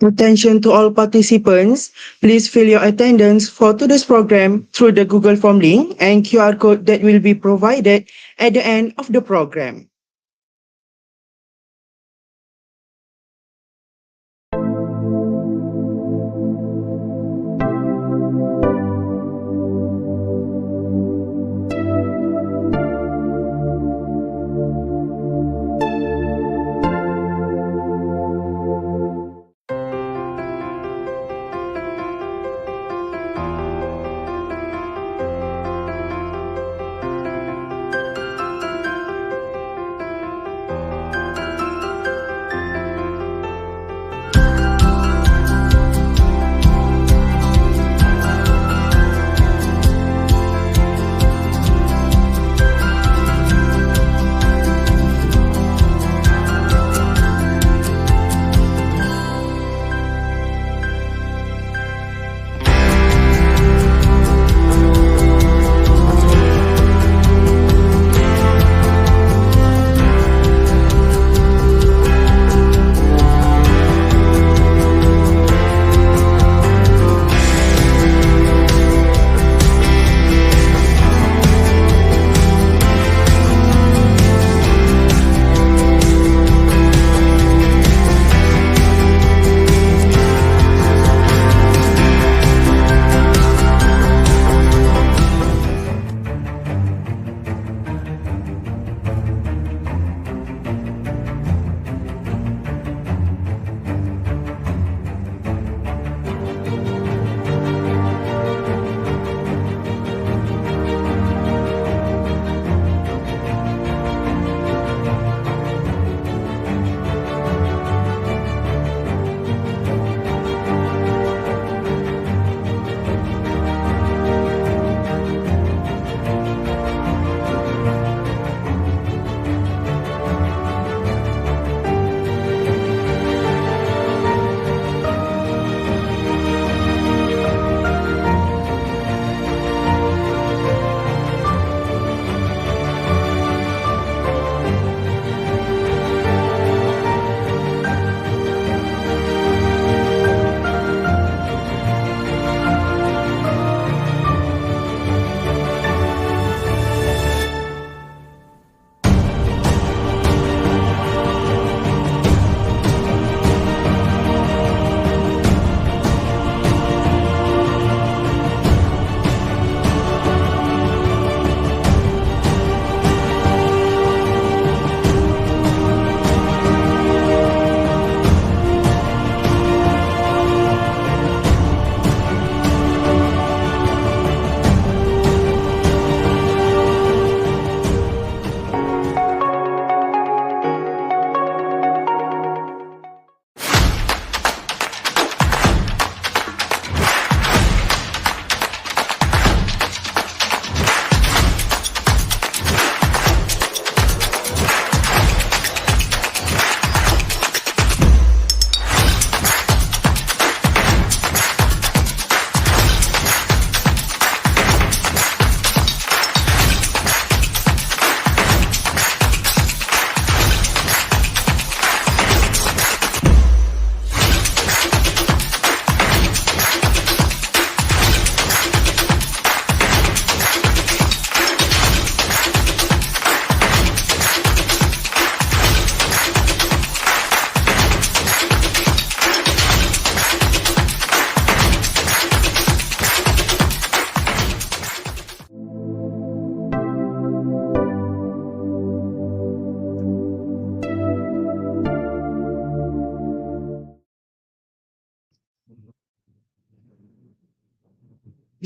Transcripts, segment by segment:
Attention to all participants, please fill your attendance for today's program through the Google Form link and QR code that will be provided at the end of the program.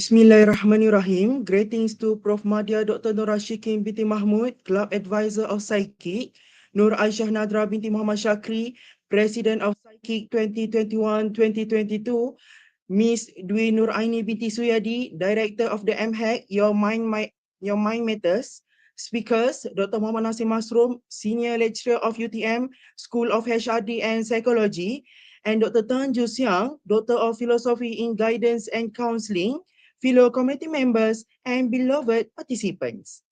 Bismillahirrahmanirrahim. Greetings to Prof. Madya Dr. Nur Ashikin binti Mahmud, Club Advisor of Psychic, Nur Aisyah Nadra binti Muhammad Syakri, President of Psychic 2021-2022, Miss Dwi Nur Aini binti Suyadi, Director of the Mhac, Your Mind Matters. Speakers, Dr. Mohd Nasir Dr, Senior Lecturer of UTM, School of HRD and Psychology, and Dr. Joo Siang, Doctor of Philosophy in Guidance and Counseling, fellow committee members, and beloved participants.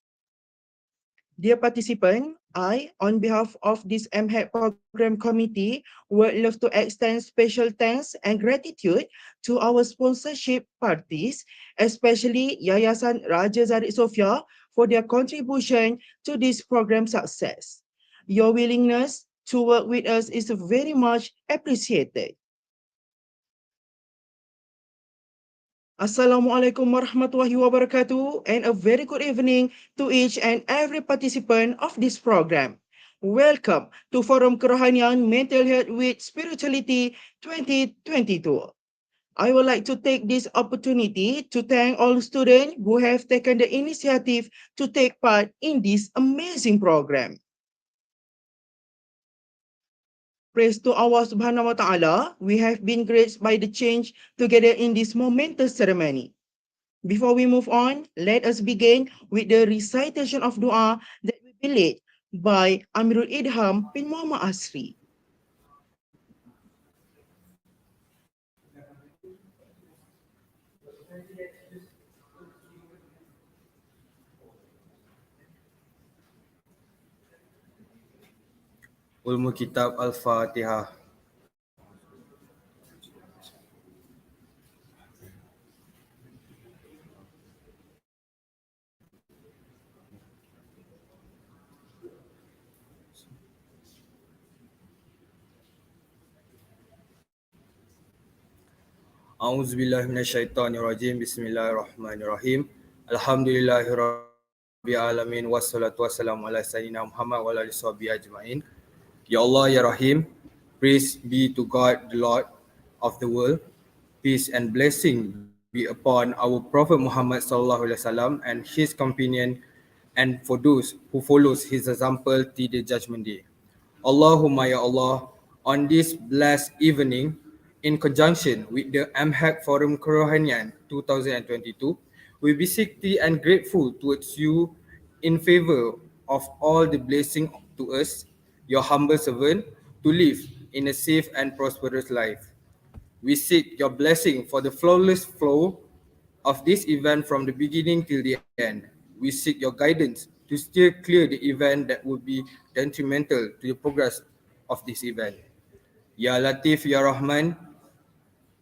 Dear participant, I, on behalf of this Mhac Program Committee, would love to extend special thanks and gratitude to our sponsorship parties, especially Yayasan Raja Zaid Sofia, for their contribution to this program success. Your willingness to work with us is very much appreciated. Assalamualaikum warahmatullahi wabarakatuh, and a very good evening to each and every participant of this program. Welcome to Forum Kerohanian Mental Health with Spirituality 2022. I would like to take this opportunity to thank all students who have taken the initiative to take part in this amazing program. Praise to Allah Subhanahu wa Ta'ala, we have been graced by the change together in this momentous ceremony. Before we move on, let us begin with the recitation of dua that will be led by Amirul Idham bin Muhammad Asri. Ulmu Kitab Al-Fatihah. A'udzubillahi minasyaitonirrajim. Bismillahirrahmanirrahim. Alhamdulillahirabbil alamin wassalatu wassalamu ala sayyidina Muhammad wa ala alihi washabihi ajmain. Ya Allah, Ya Rahim, praise be to God, the Lord of the world. Peace and blessing be upon our Prophet Muhammad sallallahu alaihi wasallam and his companion, and for those who follows his example till the judgment day. Allahumma ya Allah, on this blessed evening, in conjunction with the Mhac Forum Kerohanian 2022, we beseech thee and grateful towards you in favor of all the blessing to us, your humble servant, to live in a safe and prosperous life. We seek your blessing for the flawless flow of this event from the beginning till the end. We seek your guidance to steer clear the event that would be detrimental to the progress of this event. Ya Latif, Ya Rahman,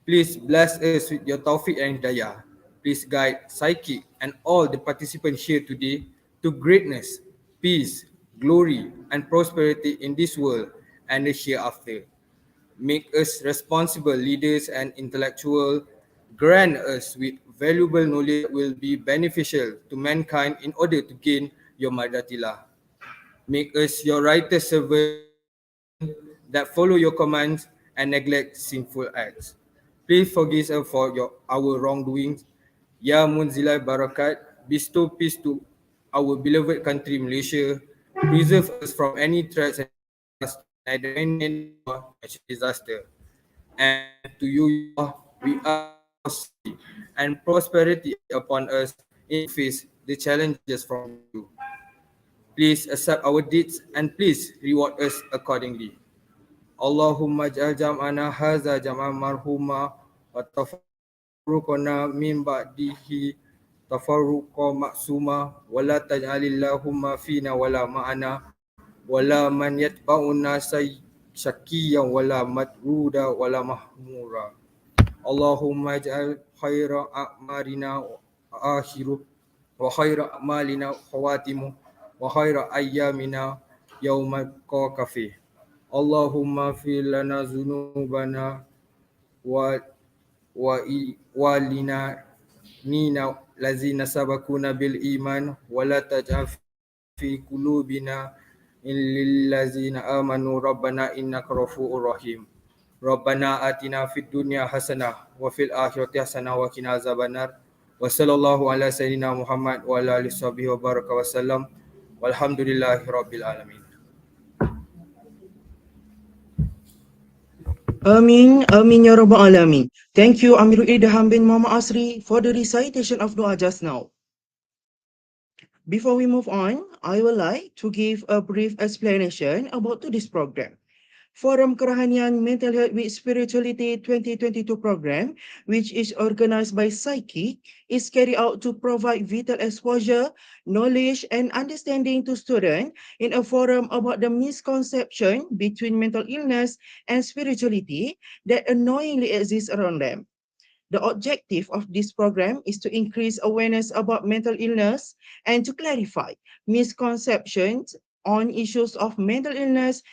please bless us with your tawfiq and hidayah. Please guide Psychic and all the participants here today to greatness, peace, glory, and prosperity in this world and the hereafter. Make us responsible leaders and intellectual. Grant us with valuable knowledge that will be beneficial to mankind in order to gain your madatilah. Make us your righteous servant that follow your commands and neglect sinful acts. Please forgive us for our wrongdoings. Ya Munzilai Barakat, bestow peace to our beloved country Malaysia. Preserve us from any threats and any natural disaster. And to you, Ya Allah, we ask and prosperity upon us in face the challenges from you. Please accept our deeds and please reward us accordingly. Allahumma ja'al jam'ana haza jam'an marhuma wa tafarruqana min ba'dihi tafarruqa maksuma wa la taj'alillahumma fina wala ma'ana wala man yatba'una syakiyyan wala matruda wala mahmura. Allahumma ja'al khaira a'marina akhiru wa khaira a'malina khawatimu wa khaira ayyamina yaumal qafih. Allahumma fir lana zunubana wa walina nina lazina sabakuna bil iman wa la taj'al fi qulubina illal ladzina amanu rabbana innaka ghafurur rahim. Rabbana atina fid dunya hasanah wa fil akhirati hasanah wa qina azabannar. Wa sallallahu ala sayyidina Muhammad wa ala alihi wa baraka wa sallam. Walhamdulillahi rabbil alamin. Amin, Amin Ya Rabbal Alamin. Thank you, Amirul Idham bin Muhammad Asri, for the recitation of dua just now. Before we move on, I would like to give a brief explanation about today's program. Forum Kerohanian Mental Health with Spirituality 2022 program, which is organized by Psyche, is carried out to provide vital exposure, knowledge and understanding to students in a forum about the misconception between mental illness and spirituality that unknowingly exists around them. The objective of this program is to increase awareness about mental illness and to clarify misconceptions on issues of mental illness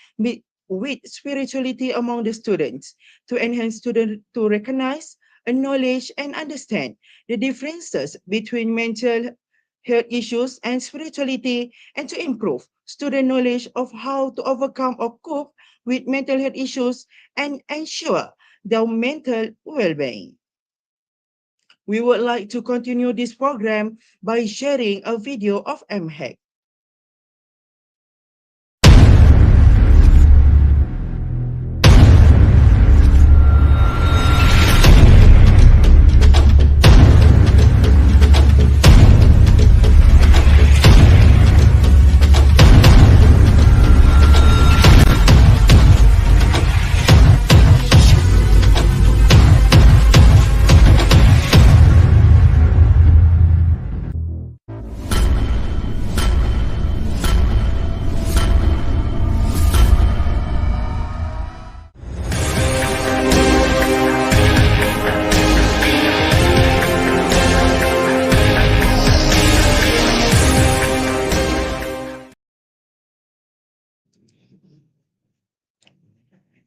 with spirituality among the students, to enhance students to recognize, acknowledge, and understand the differences between mental health issues and spirituality, and to improve student knowledge of how to overcome or cope with mental health issues and ensure their mental well-being. We would like to continue this program by sharing a video of Mhac.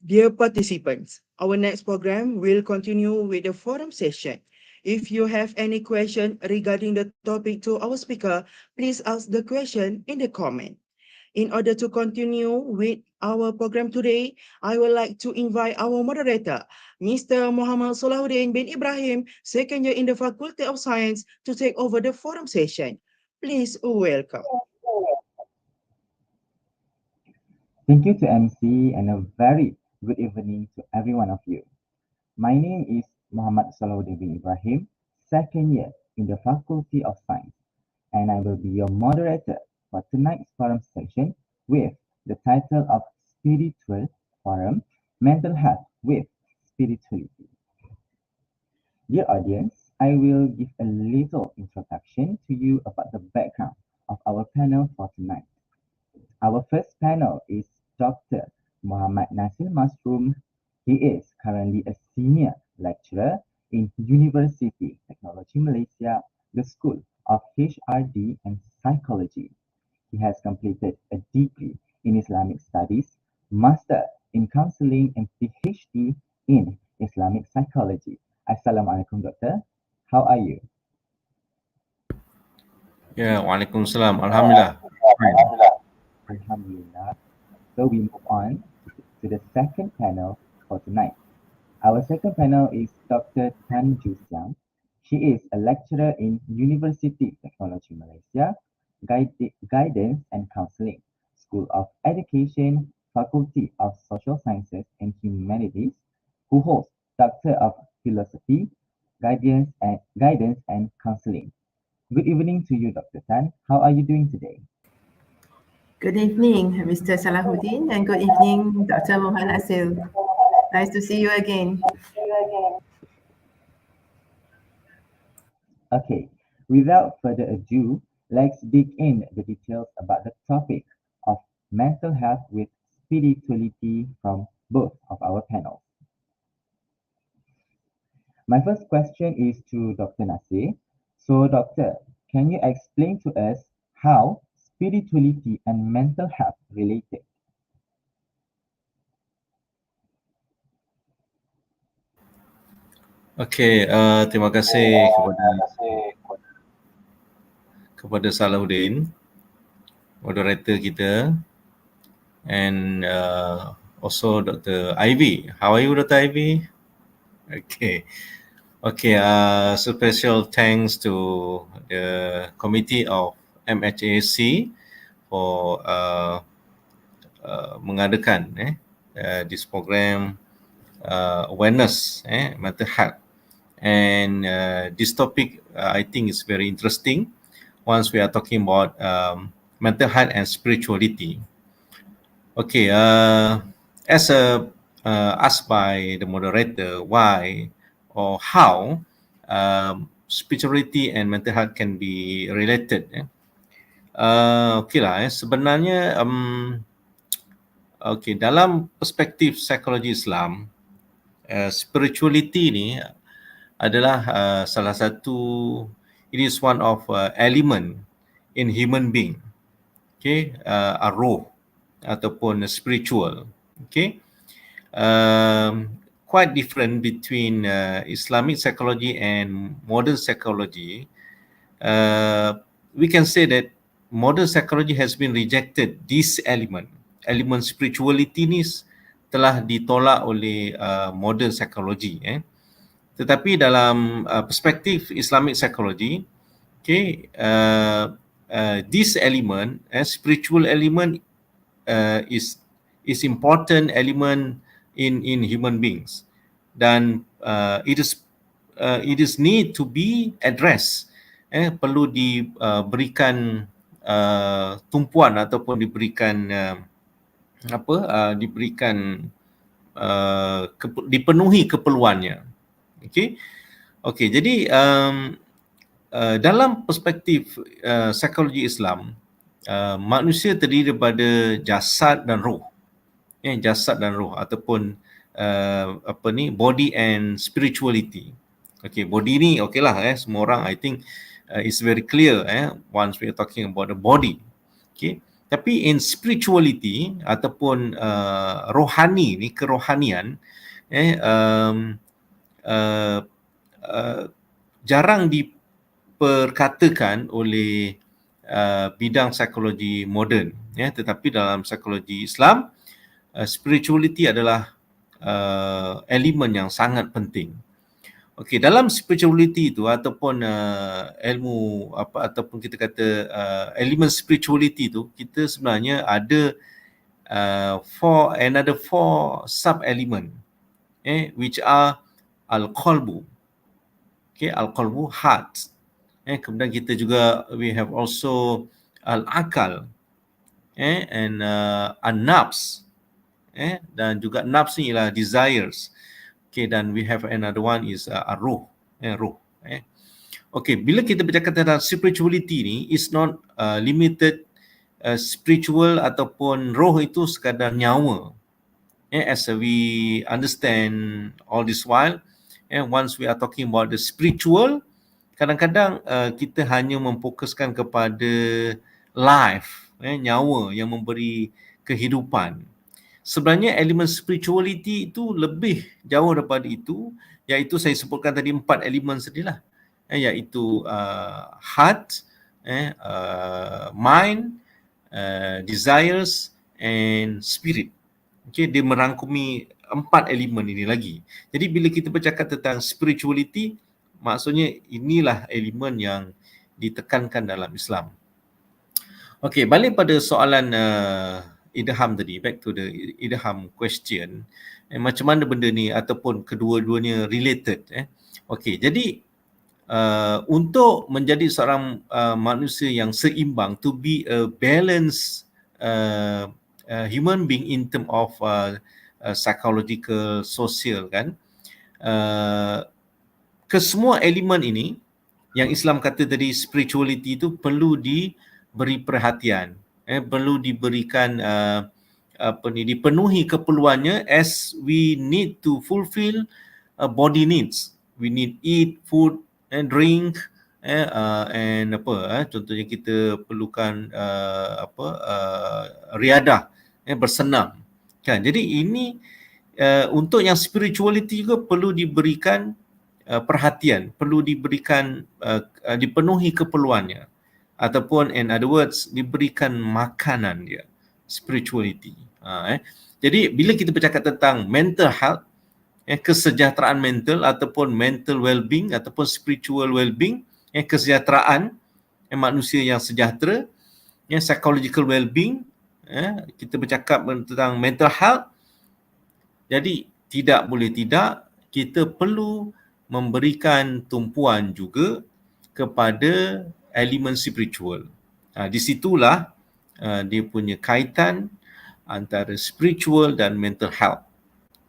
Dear participants, our next program will continue with the forum session. If you have any question regarding the topic to our speaker, please ask the question in the comment. In order to continue with our program today, I would like to invite our moderator, Mr. Muhammad Salahuddin bin Ibrahim, second year in the Faculty of Science, to take over the forum session. Please welcome. Thank you to MC and a very good evening to every one of you. My name is Muhammad Salahuddin bin Ibrahim, second year in the Faculty of Science, and I will be your moderator for tonight's forum session with the title of Spiritual Forum, Mental Health with Spirituality. Dear audience, I will give a little introduction to you about the background of our panel for tonight. Our first panel is Dr. Mohd Nasir Dr. He is currently a senior lecturer in University Technology Malaysia, the School of HRD and Psychology. He has completed a degree in Islamic Studies, Master in Counseling and PhD in Islamic Psychology. Assalamualaikum, Doctor. How are you? Ya, Waalaikumsalam. Alhamdulillah. Alhamdulillah. So we move on to the second panel for tonight. Our second panel is Dr. Joo Siang. She is a lecturer in University Technology Malaysia, Guidance and Counseling, School of Education, Faculty of Social Sciences and Humanities, who holds Doctor of Philosophy, Guidance and Counseling. Good evening to you, Dr. Tan. How are you doing today? Good evening, Mr. Salahuddin, and good evening, Dr. Mohd Nasir. Nice to see you again. Okay, without further ado, let's dig in the details about the topic of mental health with spirituality from both of our panels. My first question is to Dr. Nasir. So, Doctor, can you explain to us how spirituality and mental health related? Okey, terima kasih kepada Salahuddin, moderator kita, and also Dr. Ivy. How are you, Dr. Ivy? Okay. Special thanks to the committee of MHAC for mengadakan this program awareness mental health, and this topic I think is very interesting once we are talking about mental health and spirituality. Okay, as asked by the moderator, why or how spirituality and mental health can be related. Okay lah, sebenarnya okay, dalam perspektif psikologi Islam, spirituality ni adalah salah satu, it is one of element in human being. Okay, roh ataupun spiritual. Okay, quite different between Islamic psychology and modern psychology. We can say that modern psychology has been rejected this element spirituality ni telah ditolak oleh modern psychology. Tetapi dalam perspektif Islamic psychology, okay, this element, spiritual element, is important element in human beings, dan it is need to be addressed. Perlu diberikan tumpuan ataupun diberikan dipenuhi keperluannya. Okey, jadi dalam perspektif psikologi Islam, manusia terdiri daripada jasad dan roh. Jasad dan roh ataupun body and spirituality. Okay, body ni okay lah, semua orang I think is very clear once we are talking about the body. Okay, tapi in spirituality ataupun rohani ni, kerohanian, jarang diperkatakan oleh bidang psikologi moden, tetapi dalam psikologi Islam, spirituality adalah elemen yang sangat penting. Okey, dalam spirituality itu ataupun ilmu ataupun kita kata elemen spirituality itu, kita sebenarnya ada four sub element, which are al-qalbu. Okay, al-qalbu, heart. Kemudian kita juga we have also al-akal, and an-nafs, dan juga nafs ni ialah desires. Okay, dan we have another one is ar-ruh, ruh. Okay, bila kita bercakap tentang spirituality ni, is not limited spiritual ataupun roh itu sekadar nyawa. As we understand all this while, once we are talking about the spiritual, kadang-kadang kita hanya memfokuskan kepada life, nyawa yang memberi kehidupan. Sebenarnya elemen spirituality itu lebih jauh daripada itu, iaitu saya sebutkan tadi 4 elemen sedilah, iaitu heart, mind, desires and spirit. Okay, dia merangkumi 4 elemen ini lagi. Jadi bila kita bercakap tentang spirituality, maksudnya inilah elemen yang ditekankan dalam Islam. Okay, balik pada soalan idham tadi, back to the idham question, macam mana benda ni ataupun kedua-duanya related. Okay, jadi untuk menjadi seorang manusia yang seimbang, to be a balanced human being in term of psychological, social, kan, kesemua elemen ini yang Islam kata tadi, spirituality itu perlu diberi perhatian, perlu diberikan dipenuhi keperluannya, as we need to fulfill body needs. We need eat, food and drink, and contohnya kita perlukan riadah, bersenam, kan. Jadi ini untuk yang spirituality juga perlu diberikan perhatian, perlu diberikan dipenuhi keperluannya, ataupun in other words diberikan makanan dia, spirituality. Jadi bila kita bercakap tentang mental health, kesejahteraan mental ataupun mental well-being ataupun spiritual well-being, kesejahteraan manusia yang sejahtera, psychological well-being, kita bercakap tentang mental health. Jadi tidak boleh tidak, kita perlu memberikan tumpuan juga kepada elemen spiritual. Di situlah dia punya kaitan antara spiritual dan mental health.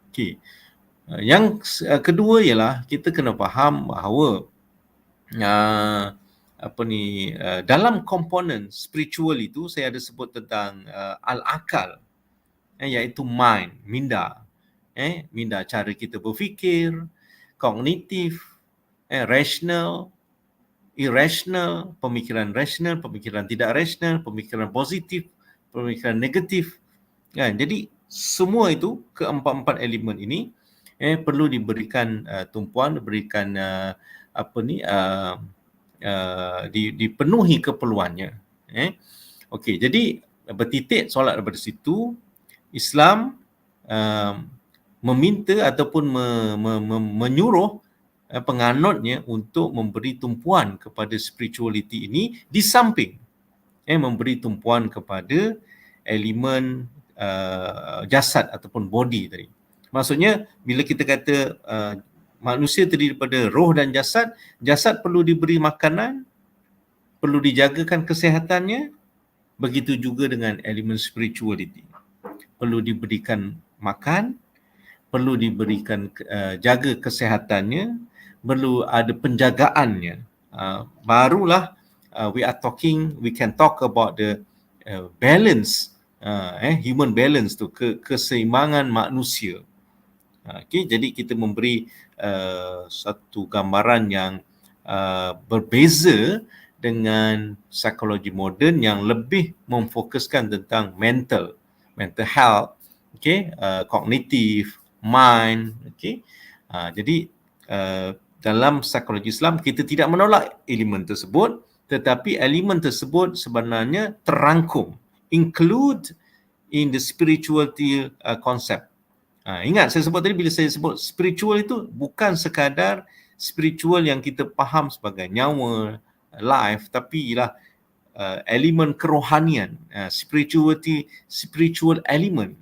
Okey. Yang kedua ialah kita kena faham bahawa dalam komponen spiritual itu saya ada sebut tentang al-akal, iaitu mind, minda. Minda cara kita berfikir, kognitif, rational, irrational, pemikiran rational, pemikiran tidak rational, pemikiran positif, pemikiran negatif. Jadi semua itu, keempat-empat elemen ini perlu diberikan tumpuan, diberikan dipenuhi keperluannya. Okey, jadi bertitik solat daripada situ, Islam meminta ataupun menyuruh penganutnya untuk memberi tumpuan kepada spirituality ini, di samping memberi tumpuan kepada elemen jasad ataupun body tadi. Maksudnya bila kita kata manusia terdiri daripada roh dan jasad, jasad perlu diberi makanan, perlu dijagakan kesihatannya, begitu juga dengan elemen spirituality. Perlu diberikan makan, perlu diberikan jaga kesihatannya, perlu ada penjagaannya. Barulah we can talk about the balance, human balance tu, keseimbangan manusia. Okay, jadi kita memberi satu gambaran yang berbeza dengan psikologi moden yang lebih memfokuskan tentang mental health, okay, kognitif, mind, okay. Jadi dalam psikologi Islam kita tidak menolak elemen tersebut, tetapi elemen tersebut sebenarnya terangkum, include in the spirituality concept. Ingat saya sebut tadi, bila saya sebut spiritual itu bukan sekadar spiritual yang kita faham sebagai nyawa, life, tapi ialah elemen kerohanian, spiritual element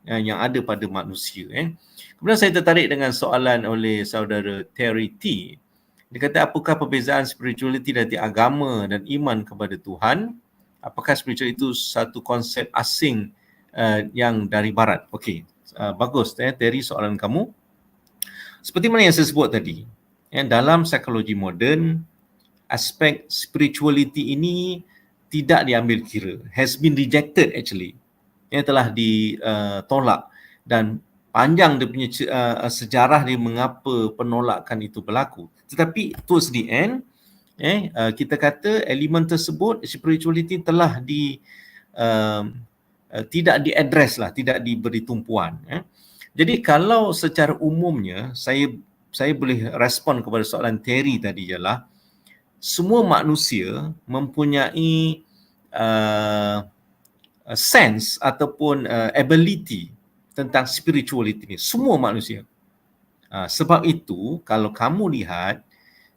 yang ada pada manusia. Kemudian saya tertarik dengan soalan oleh saudara Terry T. Dia kata, apakah perbezaan spirituality dari agama dan iman kepada Tuhan? Apakah spiritual itu satu konsep asing yang dari barat? Okey, bagus Terry soalan kamu. Seperti mana yang saya sebut tadi, dalam psikologi moden, aspek spirituality ini tidak diambil kira, has been rejected actually, telah ditolak, dan panjang dia punya sejarah dia mengapa penolakan itu berlaku. Tetapi towards the end, kita kata elemen tersebut, spirituality telah tidak diadres lah, tidak diberi tumpuan. Jadi kalau secara umumnya saya boleh respon kepada soalan Terry tadi ialah, semua manusia mempunyai sense ataupun ability tentang spirituality ni, semua manusia. Sebab itu kalau kamu lihat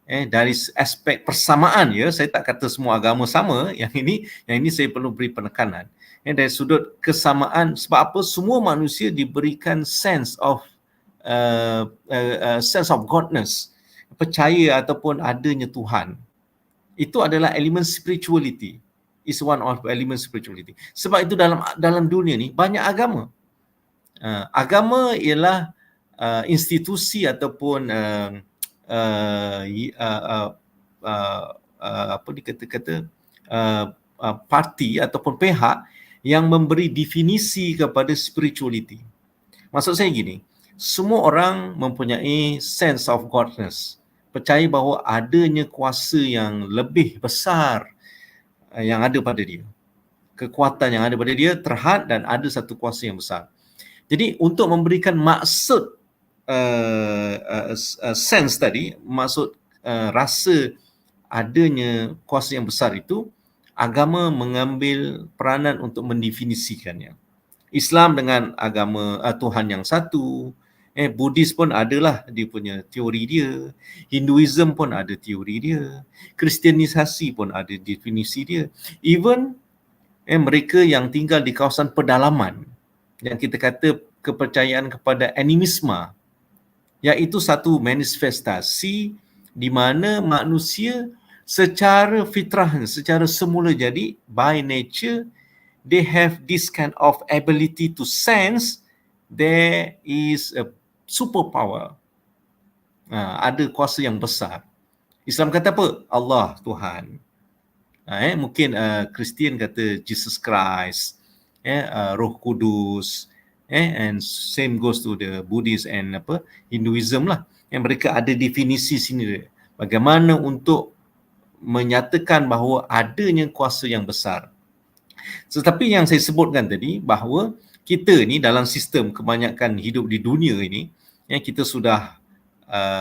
dari aspek persamaan, ya, saya tak kata semua agama sama, yang ini saya perlu beri penekanan. Dari sudut kesamaan, sebab apa? Semua manusia diberikan sense of godness, percaya ataupun adanya Tuhan. Itu adalah elemen spirituality. Is one of element spirituality. Sebab itu dalam dunia ni banyak agama. Agama ialah institusi ataupun apa dikata-kata parti ataupun pihak yang memberi definisi kepada spirituality. Maksud saya gini, semua orang mempunyai sense of godness, percaya bahawa adanya kuasa yang lebih besar yang ada pada dia, kekuatan yang ada pada dia terhad, dan ada satu kuasa yang besar. Jadi untuk memberikan maksud sense tadi, maksud rasa adanya kuasa yang besar itu, agama mengambil peranan untuk mendefinisikannya. Islam dengan agama Tuhan yang satu, Buddhis pun adalah dia punya teori dia, Hinduism pun ada teori dia, Kristianisasi pun ada definisi dia. Even mereka yang tinggal di kawasan pedalaman, yang kita kata kepercayaan kepada animisme, iaitu satu manifestasi di mana manusia secara fitrah, secara semula jadi, by nature, they have this kind of ability to sense there is a superpower. Ada kuasa yang besar. Islam kata apa? Allah Tuhan. Mungkin Kristian kata Jesus Christ, Roh Kudus, and same goes to the Buddhist and Hinduism lah. Yang mereka ada definisi sini bagaimana untuk menyatakan bahawa adanya kuasa yang besar. Tetapi yang saya sebutkan tadi bahawa kita ni dalam sistem kebanyakan hidup di dunia ini, kita sudah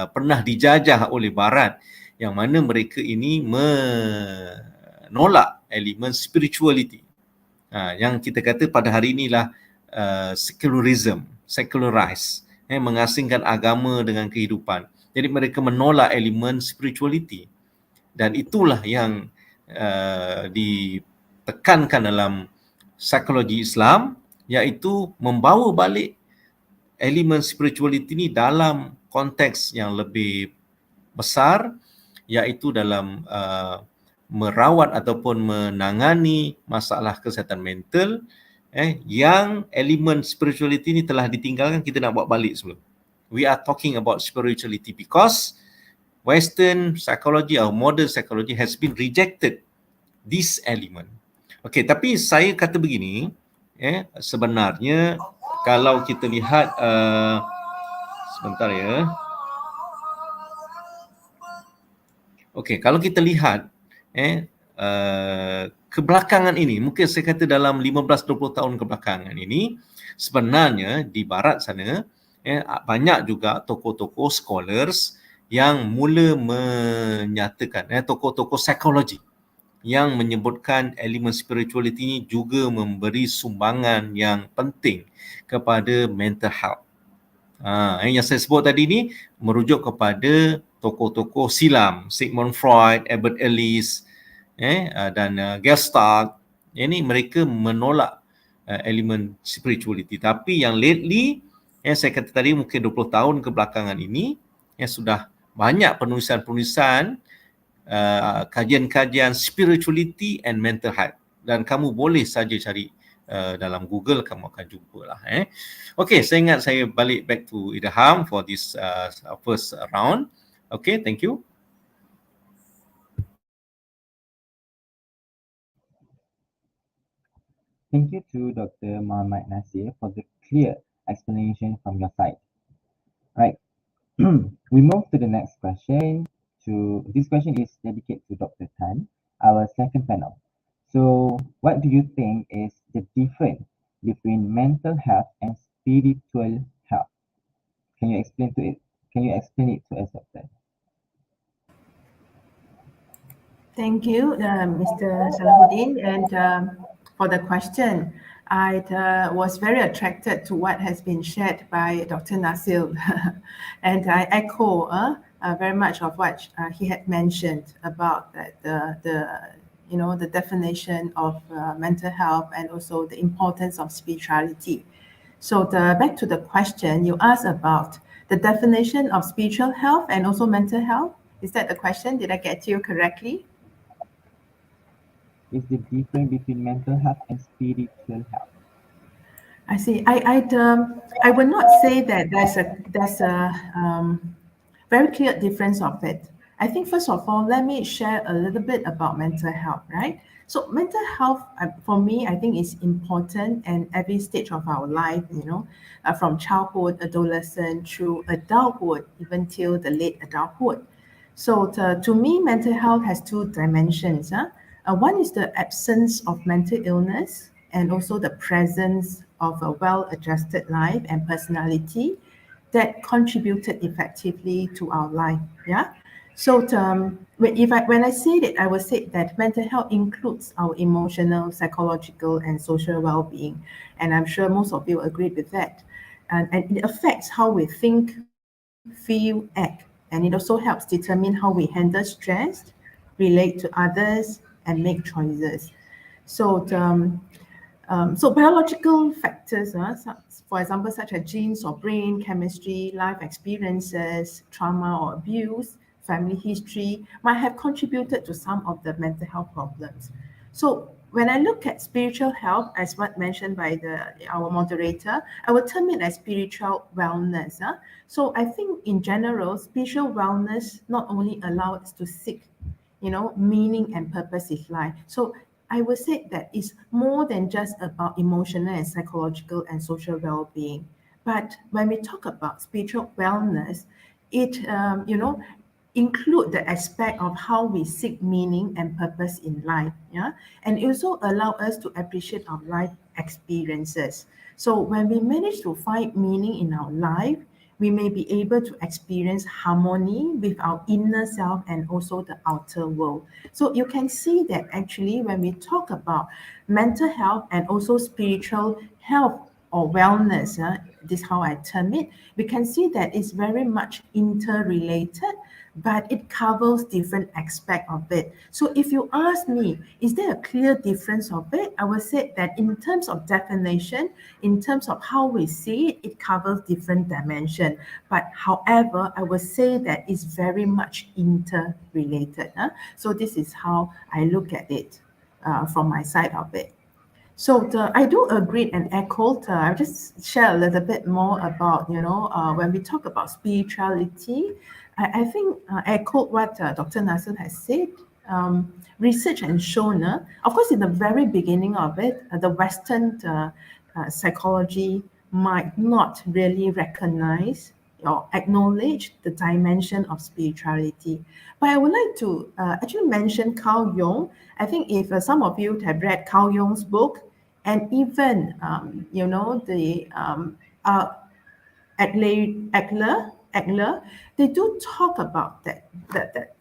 pernah dijajah oleh Barat yang mana mereka ini menolak elemen spirituality. Yang kita kata pada hari inilah secularize, mengasingkan agama dengan kehidupan. Jadi mereka menolak elemen spirituality. Dan itulah yang ditekankan dalam psikologi Islam, iaitu membawa balik elemen spirituality ni dalam konteks yang lebih besar, iaitu dalam merawat ataupun menangani masalah kesihatan mental yang elemen spirituality ni telah ditinggalkan, kita nak bawa balik semula. We are talking about spirituality because Western psychology or modern psychology has been rejected this element. Okey, tapi saya kata begini, sebenarnya kalau kita lihat sebentar ya. Okey, kalau kita lihat kebelakangan ini, mungkin saya kata dalam 15-20 tahun kebelakangan ini, sebenarnya di barat sana banyak juga tokoh-tokoh scholars yang mula menyatakan, tokoh-tokoh psikologi yang menyebutkan elemen spirituality ini juga memberi sumbangan yang penting kepada mental health. Yang saya sebut tadi ni merujuk kepada tokoh-tokoh silam, Sigmund Freud, Albert Ellis, dan Gestalt. Ini mereka menolak elemen spirituality. Tapi yang lately, saya kata tadi mungkin 20 tahun kebelakangan ini, sudah banyak penulisan-penulisan, kajian-kajian spirituality and mental health. Dan kamu boleh saja cari dalam Google, kamu akan jumpa lah. Okay, saya ingat saya balik back to Idham for this first round. Okay, thank you. Thank you to Dr. Mohd Nasir for the clear explanation from your side. Right. We move to the next question. This question is dedicated to Dr. Tan, our second panel. So, what do you think is the difference between mental health and spiritual health? Can you explain it to us, Doctor? Thank you, Mr. Salahuddin, and for the question. I was very attracted to what has been shared by Dr. Nasir, and I echo very much of what he had mentioned about the definition of mental health and also the importance of spirituality. So back to the question, you asked about the definition of spiritual health and also mental health. Is that the question? Did I get you correctly? Is the difference between mental health and spiritual health? I see. I would not say that there's a very clear difference of it. I think first of all, let me share a little bit about mental health, right? So mental health, for me, I think is important in every stage of our life, from childhood, adolescent, through adulthood, even till the late adulthood. So to me, mental health has two dimensions. One is the absence of mental illness and also the presence of a well-adjusted life and personality that contributed effectively to our life. Yeah. So when I say it, I will say that mental health includes our emotional, psychological, and social well-being. And I'm sure most of you agree with that. And it affects how we think, feel, act. And it also helps determine how we handle stress, relate to others, and make choices. So biological factors, for example, such as genes or brain chemistry, life experiences, trauma or abuse, family history, might have contributed to some of the mental health problems. So when I look at spiritual health, as what mentioned by our moderator, I would term it as spiritual wellness. So I think in general, spiritual wellness not only allows us to seek, meaning and purpose in life. So I would say that it's more than just about emotional and psychological and social well-being. But when we talk about spiritual wellness, it include the aspect of how we seek meaning and purpose in life, and it also allow us to appreciate our life experiences. So when we manage to find meaning in our life, we may be able to experience harmony with our inner self and also the outer world. So you can see that actually when we talk about mental health and also spiritual health or wellness, this is how I term it, we can see that it's very much interrelated, but it covers different aspects of it. So if you ask me, is there a clear difference of it? I would say that in terms of definition, in terms of how we see it, it covers different dimensions. But however, I would say that it's very much interrelated. So this is how I look at it from my side of it. So I do agree and echo. I'll just share a little bit more about, when we talk about spirituality, I think echo what Dr. Nasir has said. Research has shown, of course, in the very beginning of it, the Western psychology might not really recognize or acknowledge the dimension of spirituality. But I would like to actually mention Carl Jung. I think if some of you have read Carl Jung's book, and even, the Adler, they do talk about that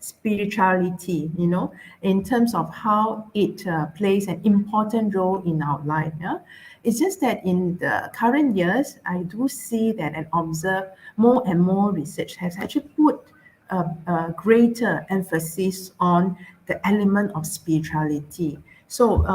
spirituality, in terms of how it plays an important role in our life. Yeah? It's just that in the current years, I do see that and observe more and more research has actually put a greater emphasis on the element of spirituality. So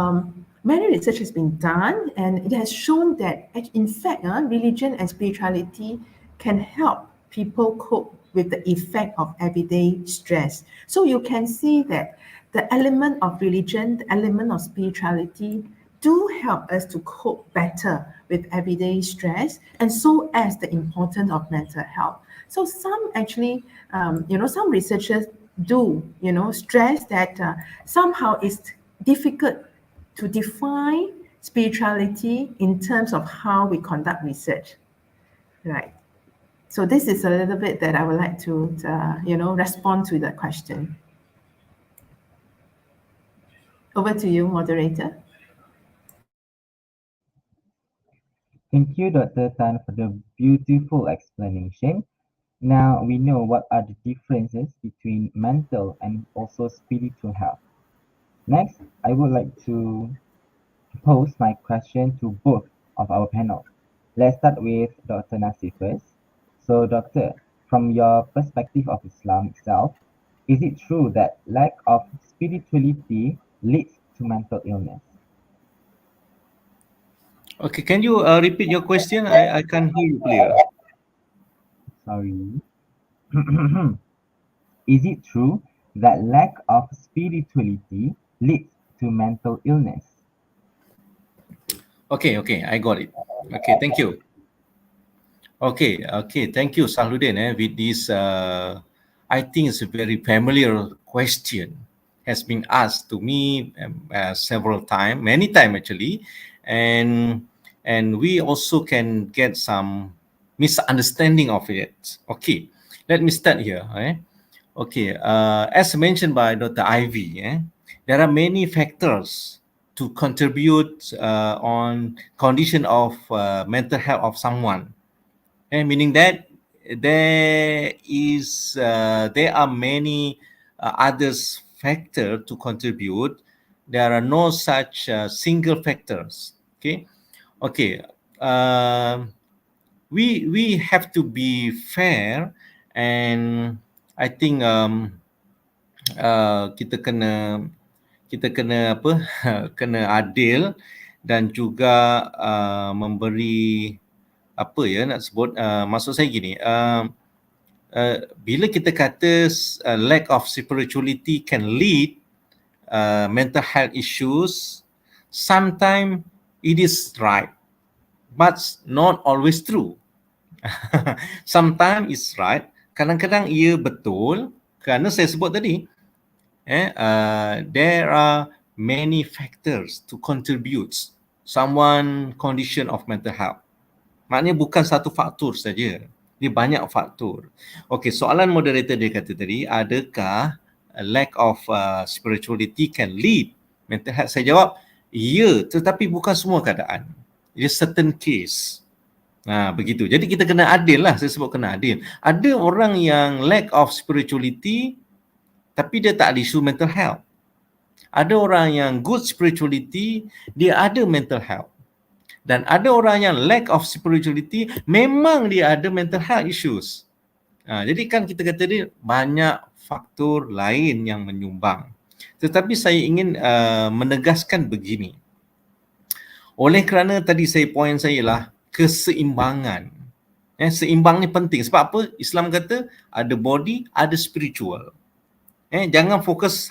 many research has been done, and it has shown that, in fact, religion and spirituality can help people cope with the effect of everyday stress. So you can see that the element of religion, the element of spirituality do help us to cope better with everyday stress, and so as the importance of mental health. So some actually, some researchers do, stress that somehow it's difficult to define spirituality in terms of how we conduct research, right? So this is a little bit that I would like to, respond to the question. Over to you, moderator. Thank you, Dr. Tan, for the beautiful explanation. Now we know what are the differences between mental and also spiritual health. Next, I would like to pose my question to both of our panel. Let's start with Dr. Nasir first. So, Doctor, from your perspective of Islam itself, is it true that lack of spirituality leads to mental illness? Okay, can you repeat your question? I can't hear you clear. Sorry. Is it true that lack of spirituality leads to mental illness? Okay, I got it. Okay, thank you. Okay, thank you, Saludin. With this, I think it's a very familiar question. Has been asked to me several times, many times actually, and we also can get some misunderstanding of it. Okay, let me start here. Okay, as mentioned by Dr. Ivy, there are many factors to contribute on condition of mental health of someone. Meaning that there are many others factor to contribute. There are no such single factors. Okay. We have to be fair, and I think kita kena apa kena adil dan juga memberi apa ya nak sebut, maksud saya gini, bila kita kata lack of spirituality can lead mental health issues, sometimes it is right, but not always true. Sometimes it's right, kadang-kadang ia betul, kerana saya sebut tadi, there are many factors to contribute someone condition of mental health. Maknanya bukan satu faktor saja, dia banyak faktor. Okey, soalan moderator dia kata tadi, adakah a lack of spirituality can lead mental health? Saya jawab, ya, tetapi bukan semua keadaan. It's certain case. Begitu. Jadi kita kena adil lah, saya sebut kena adil. Ada orang yang lack of spirituality tapi dia tak ada isu mental health. Ada orang yang good spirituality, dia ada mental health. Dan ada orang yang lack of spirituality, memang dia ada mental health issues. Jadi kan kita kata dia banyak faktor lain yang menyumbang. Tetapi saya ingin menegaskan begini. Oleh kerana tadi poin saya lah keseimbangan. Seimbang ni penting. Sebab apa? Islam kata ada body, ada spiritual. Jangan fokus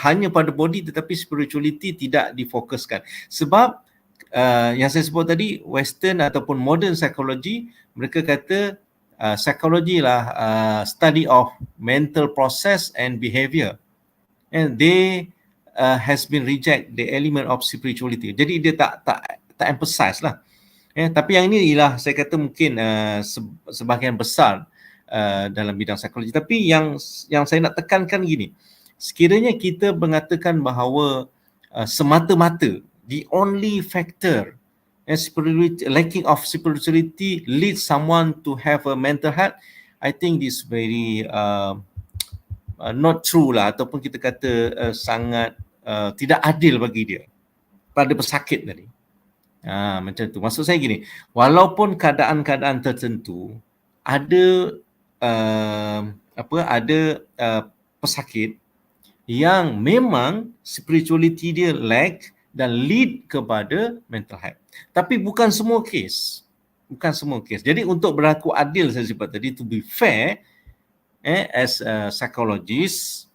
hanya pada body tetapi spirituality tidak difokuskan. Sebab yang saya sebut tadi, Western ataupun modern psychology, mereka kata psychology lah study of mental process and behavior, and they has been reject the element of spirituality. Jadi dia tak emphasize lah. Tapi yang ini ialah saya kata mungkin sebahagian besar dalam bidang psikologi. Tapi yang saya nak tekankan gini, sekiranya kita mengatakan bahawa semata-mata the only factor lacking of spirituality leads someone to have a mental health, I think this very not true lah, ataupun kita kata sangat tidak adil bagi dia pada pesakit tadi. Macam tu. Maksud saya gini, walaupun keadaan-keadaan tertentu ada pesakit yang memang spirituality dia lack dan lead kepada mental health. Tapi bukan semua kes. Bukan semua kes. Jadi untuk berlaku adil, saya sebut tadi, to be fair, as a psychologist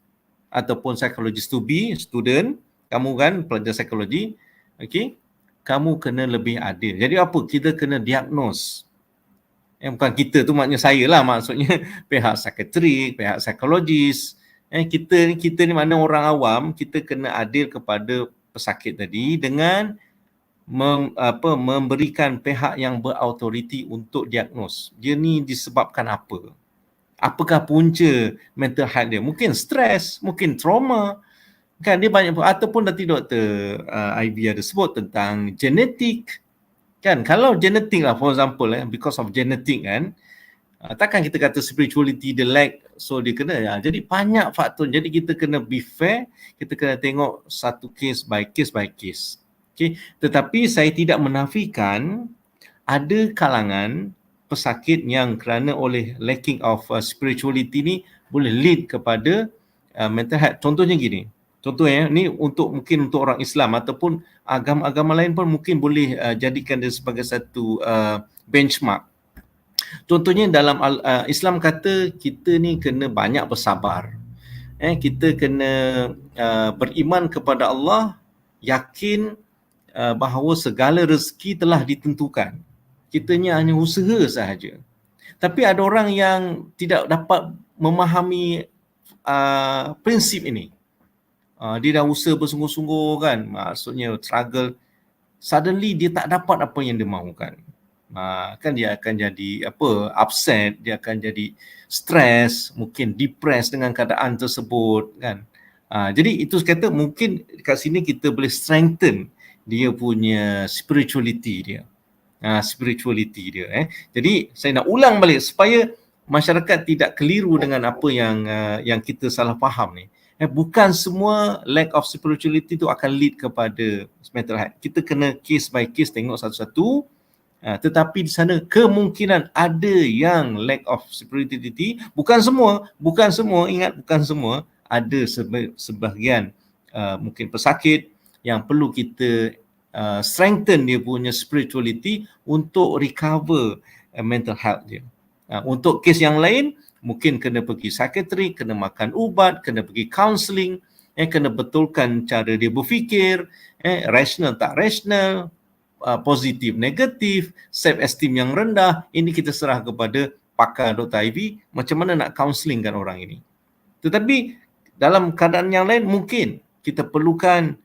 ataupun psychologist to be, student, kamu kan pelajar psikologi, okay, kamu kena lebih adil. Jadi apa? Kita kena diagnose. Bukan kita tu, maknanya saya lah, maksudnya pihak psikiatrik, pihak psikologis. Kita ni mana orang awam, kita kena adil kepada pesakit tadi dengan memberikan pihak yang berautoriti untuk diagnose. Dia ni disebabkan apa? Apakah punca mental health dia? Mungkin stres, mungkin trauma. Kan dia banyak, ataupun nanti Dr. Ivy ada sebut tentang genetik. Kan kalau genetik lah, for example, because of genetik kan, takkan kita kata spirituality dia lack, so dia kena. Jadi banyak faktor. Jadi kita kena be fair, kita kena tengok satu case by case. Okay. Tetapi saya tidak menafikan ada kalangan pesakit yang kerana oleh lacking of spirituality ni boleh lead kepada mental health. Contohnya gini. Contohnya ni mungkin untuk orang Islam ataupun agama-agama lain pun mungkin boleh jadikan dia sebagai satu benchmark. Contohnya dalam Islam kata kita ni kena banyak bersabar. Kita kena beriman kepada Allah, yakin bahawa segala rezeki telah ditentukan. Kitanya hanya usaha sahaja. Tapi ada orang yang tidak dapat memahami prinsip ini. Dia dah usaha bersungguh-sungguh kan, maksudnya struggle, suddenly dia tak dapat apa yang dia mahukan. Kan dia akan jadi upset, dia akan jadi stres, mungkin depressed dengan keadaan tersebut kan. Jadi itu kata mungkin kat sini kita boleh strengthen dia punya spirituality dia. Jadi saya nak ulang balik supaya masyarakat tidak keliru dengan apa yang kita salah faham ni. Bukan semua lack of spirituality tu akan lead kepada mental health. Kita kena case by case tengok satu-satu. Tetapi di sana kemungkinan ada yang lack of spirituality, bukan semua, ingat bukan semua, ada sebahagian mungkin pesakit yang perlu kita strengthen dia punya spirituality untuk recover mental health dia. Untuk kes yang lain mungkin kena pergi psikiatrik, kena makan ubat, kena pergi counselling, kena betulkan cara dia berfikir, rasional tak rasional, positif negatif, self esteem yang rendah. Ini kita serah kepada pakar Dr. Ivy macam mana nak counselingkan orang ini. Tetapi dalam keadaan yang lain mungkin kita perlukan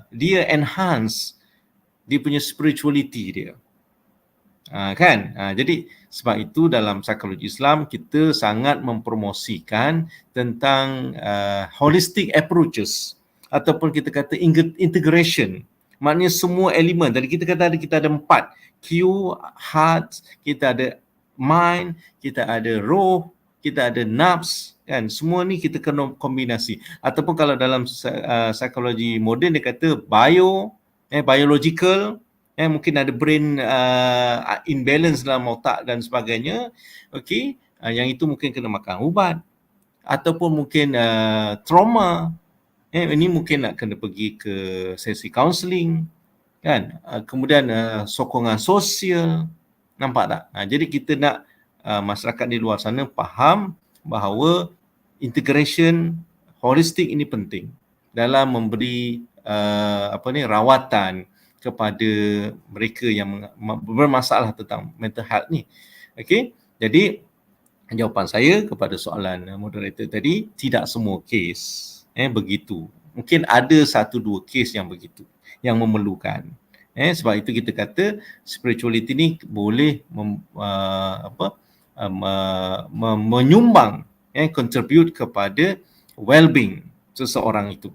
dia enhance dia punya spirituality dia. Jadi sebab itu dalam psikologi Islam kita sangat mempromosikan tentang holistic approaches ataupun kita kata integration. Maknanya semua elemen. Tadi kita kata kita ada 4. Q, heart, kita ada mind, kita ada roh, kita ada nafs, kan? Semua ni kita kena kombinasi. Ataupun kalau dalam psikologi moden dia kata biological, mungkin ada brain imbalance dalam otak dan sebagainya. Okey, yang itu mungkin kena makan ubat. Ataupun mungkin trauma. Ini mungkin nak kena pergi ke sesi counselling, kan? Kemudian sokongan sosial. Nampak tak? Jadi kita nak masyarakat di luar sana faham bahawa integration holistik ini penting dalam memberi rawatan kepada mereka yang bermasalah tentang mental health ni. Okey, jadi jawapan saya kepada soalan moderator tadi, tidak semua kes begitu. Mungkin ada 1-2 kes yang begitu, yang memerlukan. Sebab itu kita kata spirituality ni boleh menyumbang, contribute kepada well-being seseorang itu.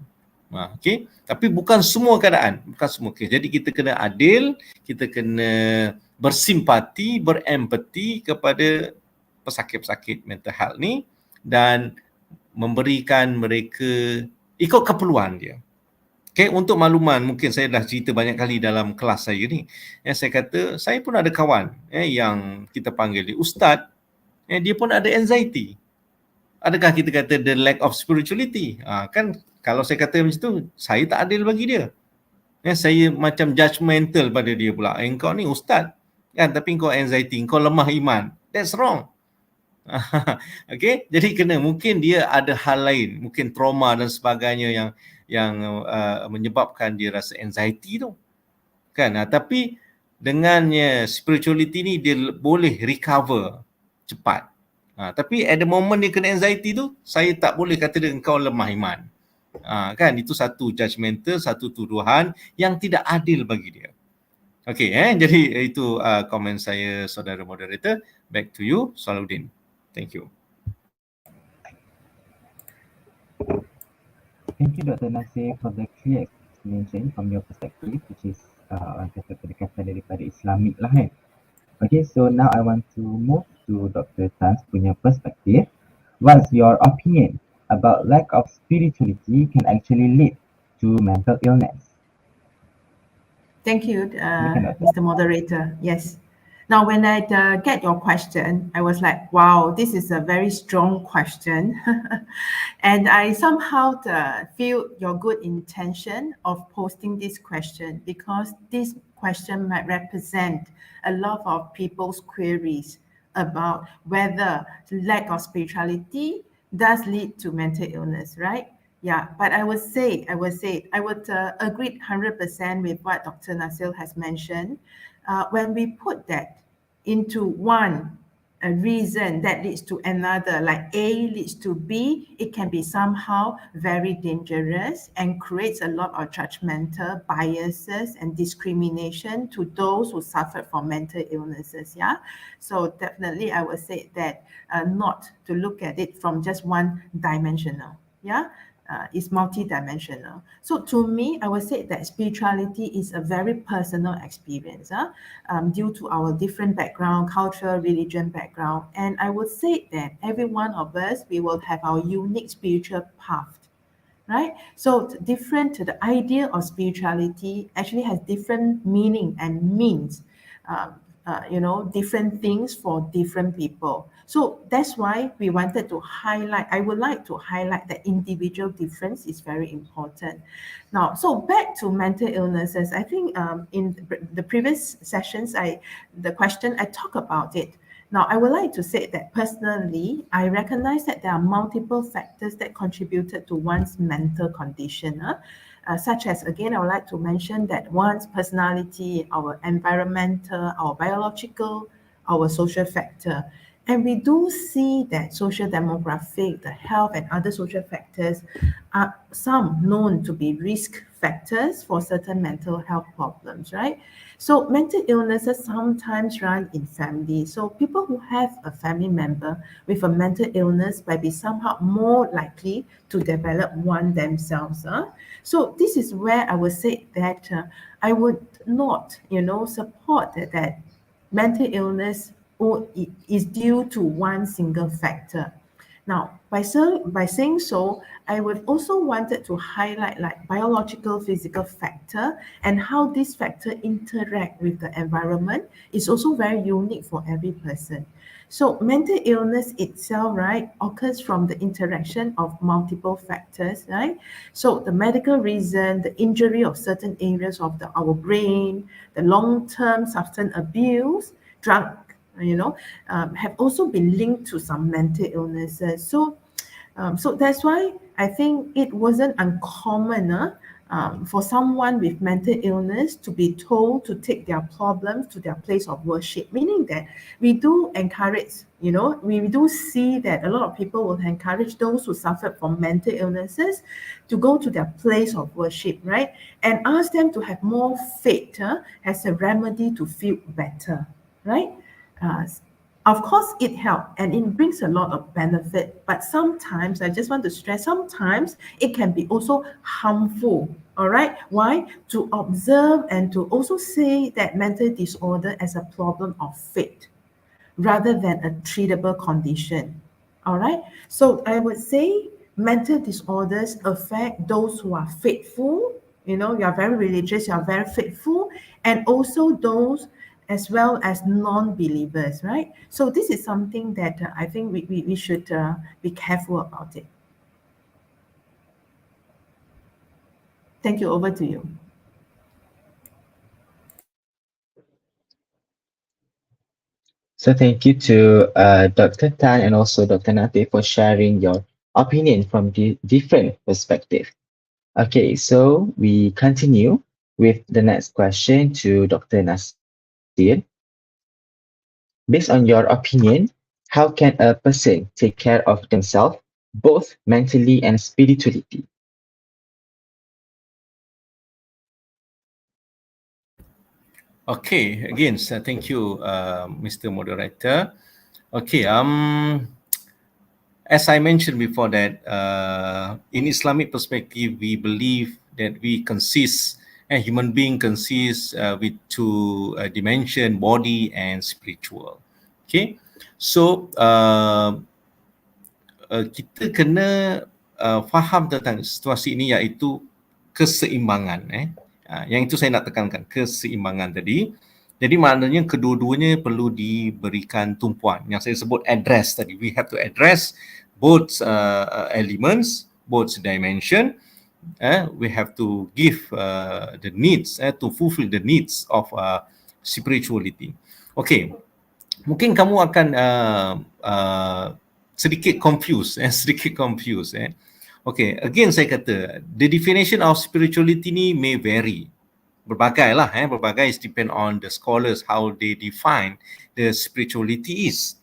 Okay. Tapi bukan semua keadaan, bukan semua kes. Jadi kita kena adil, kita kena bersimpati, berempati kepada pesakit-pesakit mental health ni dan memberikan mereka ikut keperluan dia. Okay, untuk makluman, mungkin saya dah cerita banyak kali dalam kelas saya ni. Saya kata, saya pun ada kawan yang kita panggil dia ustaz, dia pun ada anxiety. Adakah kita kata the lack of spirituality? Kan kalau saya kata macam tu, saya tak adil bagi dia. Saya macam judgemental pada dia pula. Engkau ni ustaz, kan, tapi engkau anxiety, engkau lemah iman. That's wrong. Okay, jadi mungkin dia ada hal lain, mungkin trauma dan sebagainya yang menyebabkan dia rasa anxiety tu, kan? Tapi dengannya spirituality ni dia boleh recover cepat. Tapi at the moment dia kena anxiety tu, saya tak boleh kata dia engkau lemah iman. Kan, itu satu judgemental, satu tuduhan yang tidak adil bagi dia. Okay, jadi itu komen saya, saudara moderator. Back to you, Salahuddin. Thank you. Thank you, Dr. Nasir, for the clear explanation from your perspective, which is kata pendekatan daripada Islamik lah, kan. Okay, so now I want to move to Dr. Tan's punya perspective. What's your opinion about lack of spirituality can actually lead to mental illness? Thank you, Mr. Moderator. Yes. Now, when I get your question, I was like, wow, this is a very strong question. And I somehow feel your good intention of posting this question, because this question might represent a lot of people's queries about whether lack of spirituality does lead to mental illness, right? Yeah, but I would agree 100% with what Dr. Nasir has mentioned. When we put that into one reason that leads to another, like A leads to B, it can be somehow very dangerous and creates a lot of judgmental biases and discrimination to those who suffer from mental illnesses. Yeah, so definitely I would say that not to look at it from just one dimensional. Yeah. Is multidimensional. So to me, I would say that spirituality is a very personal experience due to our different background, cultural, religion background. And I would say that every one of us, we will have our unique spiritual path, right? So different to the idea of spirituality actually has different meaning and means, different things for different people. So that's why we wanted to highlight, I would like to highlight that individual difference is very important. Now, so back to mental illnesses, I think in the previous sessions, the question I talk about it. Now, I would like to say that personally, I recognize that there are multiple factors that contributed to one's mental condition, such as, again, I would like to mention that one's personality, our environmental, our biological, our social factor. And we do see that social demographic, the health and other social factors are some known to be risk factors for certain mental health problems, right? So mental illnesses sometimes run in families. So people who have a family member with a mental illness might be somehow more likely to develop one themselves. So this is where I would say that I would not, support that mental illness is due to one single factor. Now, by saying so, I would also wanted to highlight like biological, physical factor and how this factor interact with the environment is also very unique for every person. So mental illness itself, right, occurs from the interaction of multiple factors, right? So the medical reason, the injury of certain areas of our brain, the long-term substance abuse, drug have also been linked to some mental illnesses. So that's why I think it wasn't uncommon for someone with mental illness to be told to take their problems to their place of worship, meaning that we do encourage, we do see that a lot of people will encourage those who suffered from mental illnesses to go to their place of worship, right? And ask them to have more faith as a remedy to feel better, right? Of course, it helps and it brings a lot of benefit, but sometimes, I just want to stress, sometimes it can be also harmful, all right? Why? To observe and to also say that mental disorder as a problem of faith rather than a treatable condition, all right? So I would say mental disorders affect those who are faithful, you are very religious, you are very faithful, and also those as well as non-believers, right? So this is something that I think we should be careful about it. Thank you. Over to you. So thank you to Dr. Tan and also Dr. Nate for sharing your opinion from the different perspective. Okay, so we continue with the next question to Dr. Nasir. Based on your opinion, how can a person take care of themselves, both mentally and spiritually? Okay, again, so thank you, Mr. Moderator. Okay, as I mentioned before that, in Islamic perspective, we believe that we consist, a human being consists with two dimension, body and spiritual. Okay, so kita kena faham tentang situasi ini, iaitu keseimbangan. Yang itu saya nak tekankan, keseimbangan tadi. Jadi maknanya kedua-duanya perlu diberikan tumpuan. Yang saya sebut address tadi. We have to address both elements, both dimension. We have to give the needs, to fulfill the needs of spirituality. Okay, mungkin kamu akan sedikit confused. Okay, again saya kata, the definition of spirituality ni may vary. Berbagai lah, berbagai, is depend on the scholars how they define the spirituality is.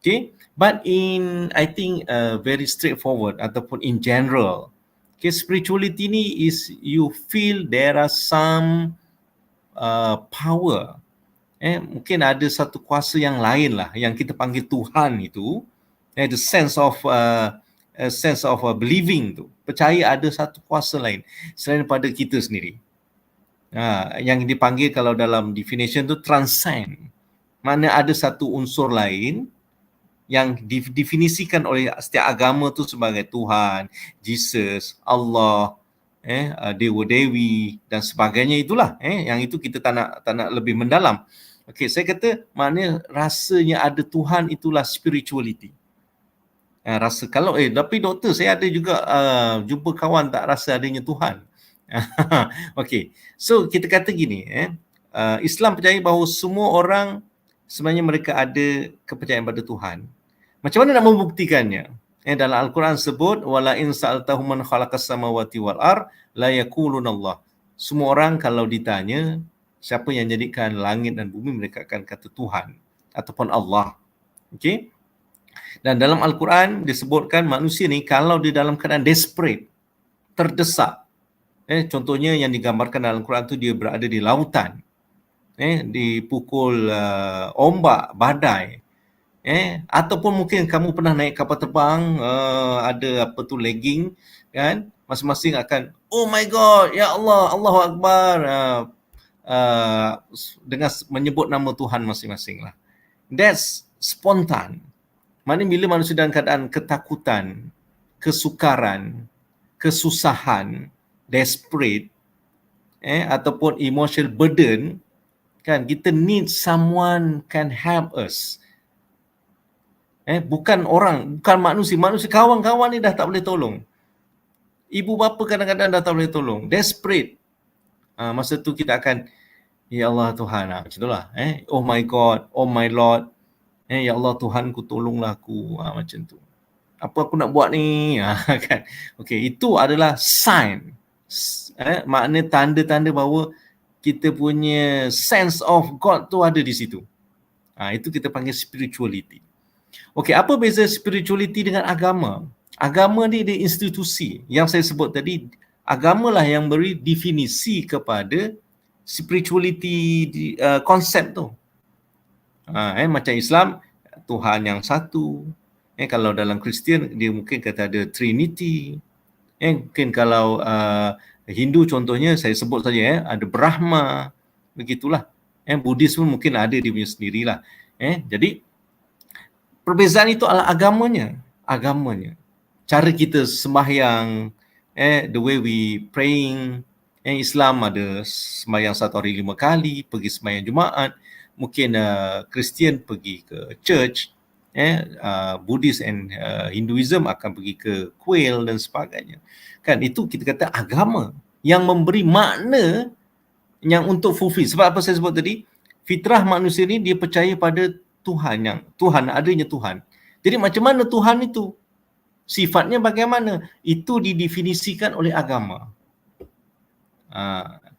Okay, but I think very straightforward ataupun in general, okay, spirituality ni is you feel there are some power. Mungkin ada satu kuasa yang lain lah yang kita panggil Tuhan itu. The sense of believing tu, percaya ada satu kuasa lain selain daripada kita sendiri. Yang dipanggil kalau dalam definition tu transcend. Mana ada satu unsur lain yang didefinisikan oleh setiap agama tu sebagai Tuhan, Jesus, Allah, Dewa-Dewi dan sebagainya itulah. Yang itu kita tak nak lebih mendalam. Okay, saya kata maknanya rasanya ada Tuhan itulah spirituality. Rasa kalau tapi doktor, saya ada juga jumpa kawan tak rasa adanya Tuhan. Okay, so kita kata gini, Islam percaya bahawa semua orang sebenarnya mereka ada kepercayaan pada Tuhan. Macam mana nak membuktikannya? Dalam Al-Quran sebut wala in sa'altahum man khalaqas samawati wal ard la yaqulunallah. Semua orang kalau ditanya siapa yang jadikan langit dan bumi, mereka akan kata Tuhan ataupun Allah. Okey? Dan dalam Al-Quran disebutkan manusia ni kalau di dalam keadaan desperate, terdesak. Contohnya yang digambarkan dalam Al-Quran tu dia berada di lautan. Dipukul ombak, badai. Ataupun mungkin kamu pernah naik kapal terbang, ada apa tu lagging kan, masing-masing akan oh my god, ya Allah, Allahu Akbar, dengan menyebut nama Tuhan masing-masing lah. That's spontan. Maknanya bila manusia dalam keadaan ketakutan, kesukaran, kesusahan, desperate, ataupun emotional burden, kan, kita need someone can help us. Bukan orang, bukan manusia. Manusia kawan-kawan ni dah tak boleh tolong. Ibu bapa kadang-kadang dah tak boleh tolong. Desperate. Masa tu kita akan, ya Allah Tuhan, macam itulah. Oh my God, oh my Lord. Ya Allah Tuhanku, tolonglah aku. Macam tu. Apa aku nak buat ni? Kan? Okay, itu adalah sign. Makna tanda-tanda bahawa kita punya sense of God tu ada di situ. Itu kita panggil spirituality. Okey, apa beza spirituality dengan agama? Agama ni dia institusi. Yang saya sebut tadi, agamalah yang beri definisi kepada spirituality konsep tu. Macam Islam, Tuhan yang satu. Kalau dalam Kristian, dia mungkin kata ada Trinity. Mungkin kalau Hindu contohnya, saya sebut saja, ada Brahma. Begitulah. Buddhis pun mungkin ada dia punya sendirilah. Jadi, perbezaan itu adalah agamanya. Cara kita sembahyang, the way we praying. Islam ada sembahyang 1 hari 5 kali, pergi sembahyang Jumaat. Mungkin Kristian pergi ke church. Buddhist and Hinduism akan pergi ke kuil dan sebagainya. Kan, itu kita kata agama yang memberi makna yang untuk fulfill. Sebab apa saya sebut tadi? Fitrah manusia ni dia percaya pada Tuhan, adanya Tuhan. Jadi macam mana Tuhan itu? Sifatnya bagaimana? Itu didefinisikan oleh agama.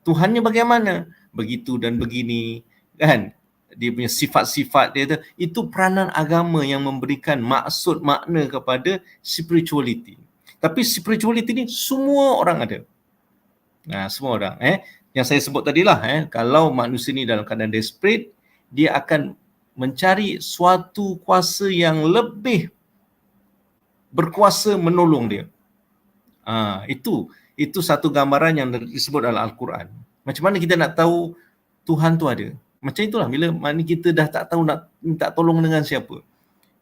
Tuhannya bagaimana? Begitu dan begini, kan? Dia punya sifat-sifat dia itu peranan agama yang memberikan maksud makna kepada spirituality. Tapi spirituality ni semua orang ada. Semua orang. Yang saya sebut tadilah, kalau manusia ni dalam keadaan desperate, dia akan mencari suatu kuasa yang lebih berkuasa menolong dia. Itu satu gambaran yang disebut dalam Al-Quran. Macam mana kita nak tahu Tuhan tu ada? Macam itulah bila mana kita dah tak tahu nak minta tolong dengan siapa.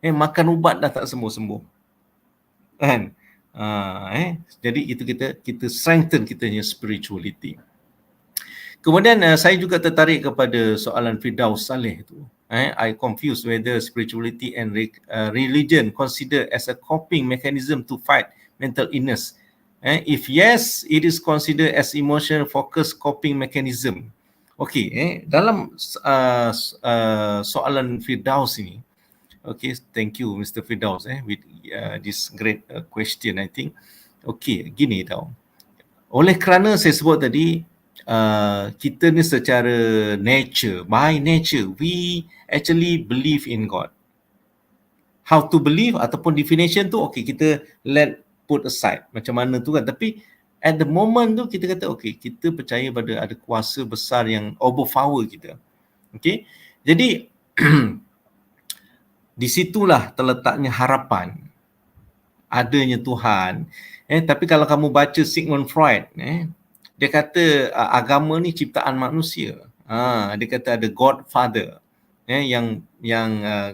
Makan ubat dah tak sembuh-sembuh. Kan? Jadi itu kita strengthen kita punya spirituality. Kemudian saya juga tertarik kepada soalan Firdaus Saleh tu. I confuse whether spirituality and religion considered as a coping mechanism to fight mental illness. If yes, it is considered as emotional focused coping mechanism. Okay, dalam soalan Firdaus ini, okay, thank you Mr. Firdaus with this great question I think. Okay, gini tau. Oleh kerana saya sebut tadi, kita ni secara nature, by nature, we actually believe in God. How to believe ataupun definition tu, okay, kita put aside macam mana tu kan. Tapi at the moment tu kita kata, okay, kita percaya pada ada kuasa besar yang overpower kita. Okay, jadi di situlah terletaknya harapan adanya Tuhan. Tapi kalau kamu baca Sigmund Freud, dia kata agama ni ciptaan manusia. Dia kata ada Godfather. Yang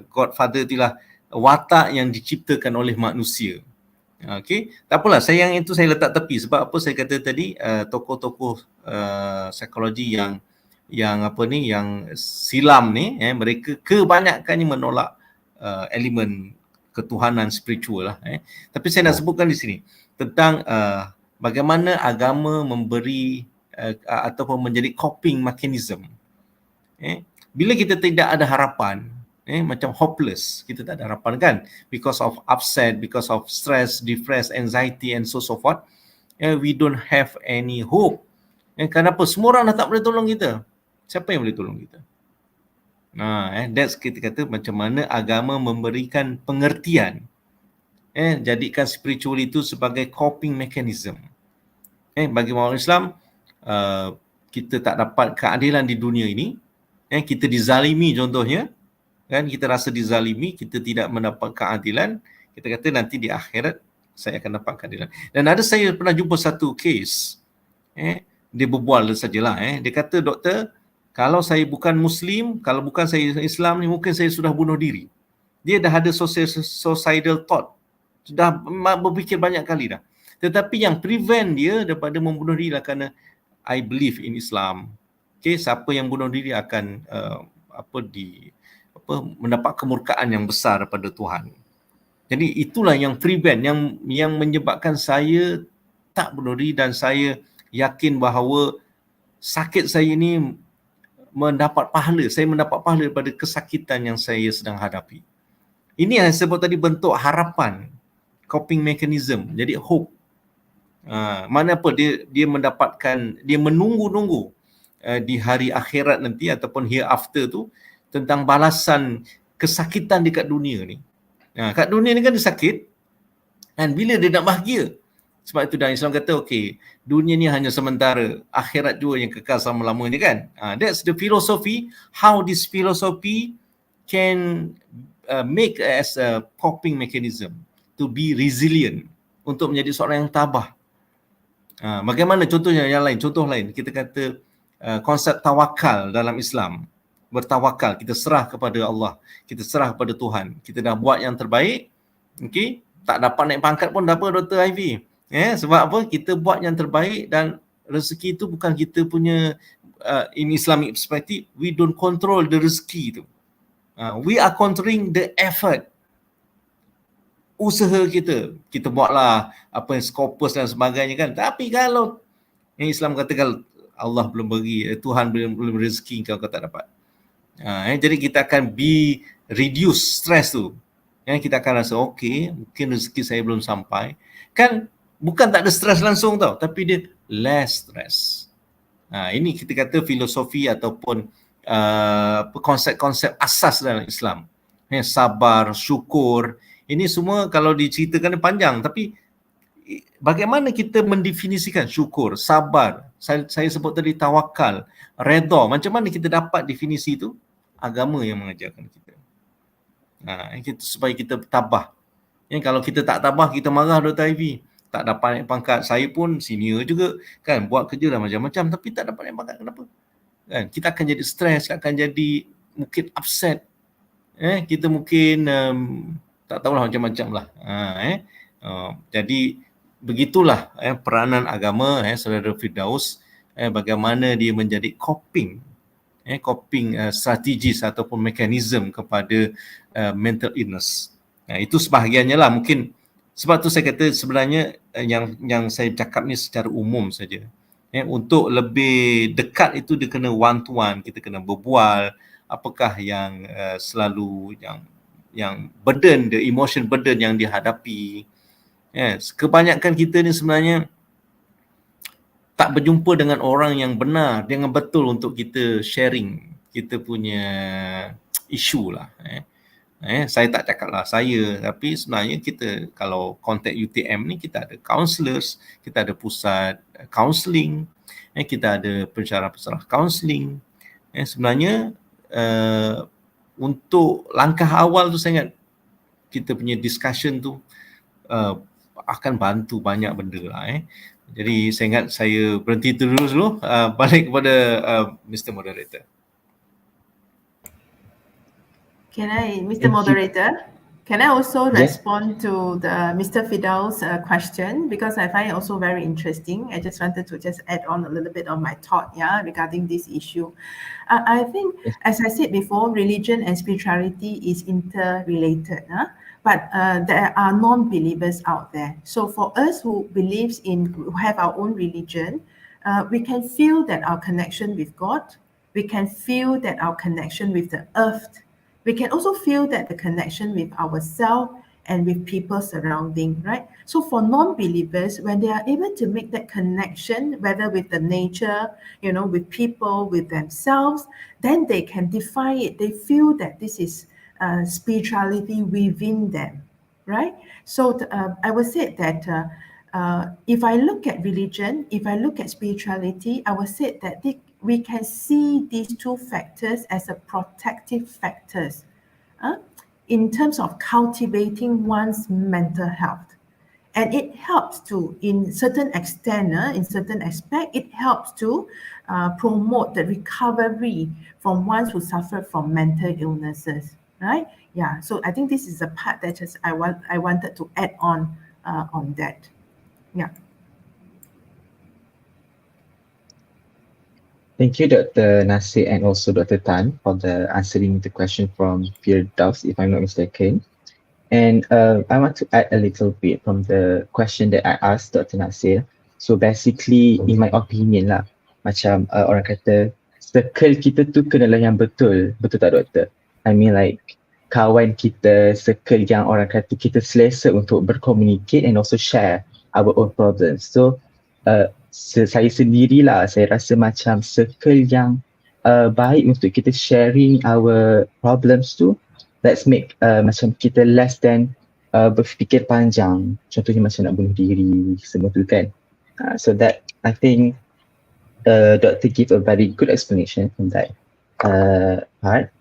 Godfather itulah watak yang diciptakan oleh manusia. Okey, tak apalah, yang itu saya letak tepi. Sebab apa saya kata tadi, tokoh-tokoh psikologi yang apa ni, yang silam ni, mereka kebanyakannya menolak elemen ketuhanan spiritual lah. Tapi saya nak sebutkan di sini tentang bagaimana agama memberi ataupun menjadi coping mechanism. Bila kita tidak ada harapan, macam hopeless, kita tak ada harapan kan, because of upset, because of stress, depressed, anxiety and so forth, we don't have any hope. Kenapa? Semua orang dah tak boleh tolong kita. Siapa yang boleh tolong kita? That's kita kata macam mana agama memberikan pengertian, jadikan spiritual itu sebagai coping mechanism. Bagi orang Islam, kita tak dapat keadilan di dunia ini, kita dizalimi contohnya, kan, kita rasa dizalimi, kita tidak mendapat keadilan, kita kata nanti di akhirat saya akan dapat keadilan. Dan ada saya pernah jumpa satu case, dia berbual sajalah, dia kata, doktor, kalau saya bukan Muslim, kalau bukan saya Islam ni, mungkin saya sudah bunuh diri. Dia dah ada suicidal thought, sudah berfikir banyak kali dah. Tetapi yang prevent dia daripada membunuh diri lah kerana I believe in Islam. Okay, siapa yang bunuh diri akan mendapat kemurkaan yang besar daripada Tuhan. Jadi itulah yang prevent, yang menyebabkan saya tak bunuh diri, dan saya yakin bahawa sakit saya ini mendapat pahala. Saya mendapat pahala daripada kesakitan yang saya sedang hadapi. Ini yang saya sebut tadi, bentuk harapan, coping mechanism. Jadi hope. Mana apa dia mendapatkan, dia menunggu-nunggu di hari akhirat nanti ataupun hereafter tu tentang balasan kesakitan dekat dunia ni. Kat dunia ni kan dia sakit, dan bila dia nak bahagia. Sebab itu dalam Islam kata, okay, dunia ni hanya sementara, akhirat juga yang kekal selama-lamanya kan. That's the philosophy, how this philosophy can make as a coping mechanism to be resilient, untuk menjadi seorang yang tabah. Bagaimana contohnya yang lain, contoh lain, kita kata konsep tawakal dalam Islam. Bertawakal, kita serah kepada Allah, kita serah kepada Tuhan, kita dah buat yang terbaik, okay? Tak dapat naik pangkat pun tak apa, Dr. Ivy. Sebab apa? Kita buat yang terbaik, dan rezeki itu bukan kita punya, in Islamic perspective, we don't control the rezeki itu. We are controlling the effort, usaha kita. Kita buatlah apa yang Scopus dan sebagainya kan. Tapi kalau yang Islam kata, kalau Allah belum bagi, Tuhan belum rezeki kau tak dapat. Jadi kita akan reduce stress tu. Kita akan rasa okay, mungkin rezeki saya belum sampai. Kan bukan tak ada stress langsung tau, tapi dia less stress. Ini kita kata filosofi ataupun konsep-konsep asas dalam Islam. Sabar, syukur, ini semua kalau diceritakan panjang, tapi bagaimana kita mendefinisikan syukur, sabar, saya sebut tadi tawakal, redha, macam mana kita dapat definisi itu? Agama yang mengajarkan kita. Supaya kita tabah. Kalau kita tak tabah, kita marah Dr. Ivy. Tak dapat naik pangkat. Saya pun senior juga kan, buat kerja dah macam-macam tapi tak dapat naik pangkat. Kenapa? Kan kita akan jadi stres, akan jadi mungkin upset. Kita mungkin tak tahulah macam-macam lah. Jadi begitulah peranan agama, Saudara Firdaus, bagaimana dia menjadi coping strategis ataupun mekanisme kepada mental illness. Itu sebahagiannya lah mungkin. Sebab tu saya kata sebenarnya yang saya cakap ni secara umum saja. Untuk lebih dekat itu dia kena one to one, kita kena berbual apakah yang selalu yang burden, the emotion burden yang dihadapi. Kebanyakan kita ni sebenarnya tak berjumpa dengan orang yang benar, dengan betul untuk kita sharing kita punya isu lah. Saya tak cakap lah saya, tapi sebenarnya kita kalau kontak UTM ni kita ada counselors, kita ada pusat counselling, kita ada pensyarah-pensyarah counselling. Sebenarnya untuk langkah awal tu saya ingat kita punya discussion tu akan bantu banyak benda lah. Jadi saya ingat saya berhenti dulu, balik kepada Mr. Moderator. Mr. Moderator, can I also respond to the Mr. Fidel's question, because I find it also very interesting. I just wanted to add on a little bit of my thought, regarding this issue. I think, as I said before, religion and spirituality is interrelated, but there are non-believers out there. So for us who have our own religion, we can feel that our connection with God, We can feel that our connection with the earth. We can also feel that the connection with ourselves and with people surrounding, right? So for non-believers, when they are able to make that connection, whether with the nature, with people, with themselves, then they can define it. They feel that this is spirituality within them, right? So I would say that if I look at religion, if I look at spirituality, I would say that we can see these two factors as a protective factors in terms of cultivating one's mental health. And it helps to, in certain extent, in certain aspect, it helps to promote the recovery from ones who suffer from mental illnesses, right? Yeah, so I think this is a part that I wanted to add on that. Yeah. Thank you, Dr. Nasir and also Dr. Tan for the answering the question from Firdaus, if I'm not mistaken. And I want to add a little bit from the question that I asked Dr. Nasir. So basically, in my opinion lah, macam orang kata, circle kita tu kenalah yang betul. Betul tak, Doktor? I mean like, kawan kita, circle yang orang kata kita selesa untuk bercommunicate and also share our own problems. So, saya sendirilah, saya rasa macam circle yang baik untuk kita sharing our problems tu, let's make macam kita less than berfikir panjang. Contohnya macam nak bunuh diri, semua tu kan. So that, I think, Doctor give a very good explanation from that part.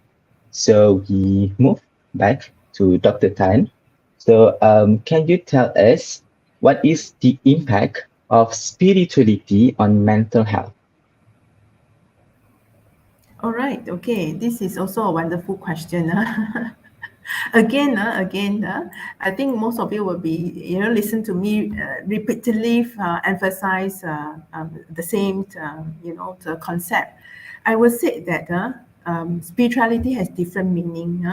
So we move back to Dr. Tan. So can you tell us what is the impact of spirituality on mental health? All right. Okay. This is also a wonderful question. Again, I think most of you will be, listen to me repeatedly emphasize the same, the concept. I would say that spirituality has different meaning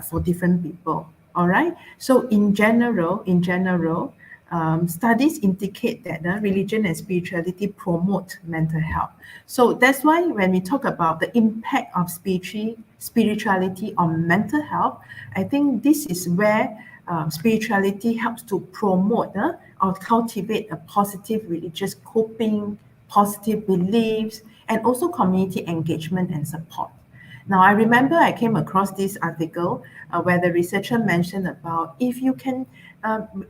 for different people. All right. So in general, studies indicate that religion and spirituality promote mental health. So that's why when we talk about the impact of spirituality on mental health, I think this is where spirituality helps to promote or cultivate a positive religious coping, positive beliefs, and also community engagement and support. Now, I remember I came across this article where the researcher mentioned about if you can,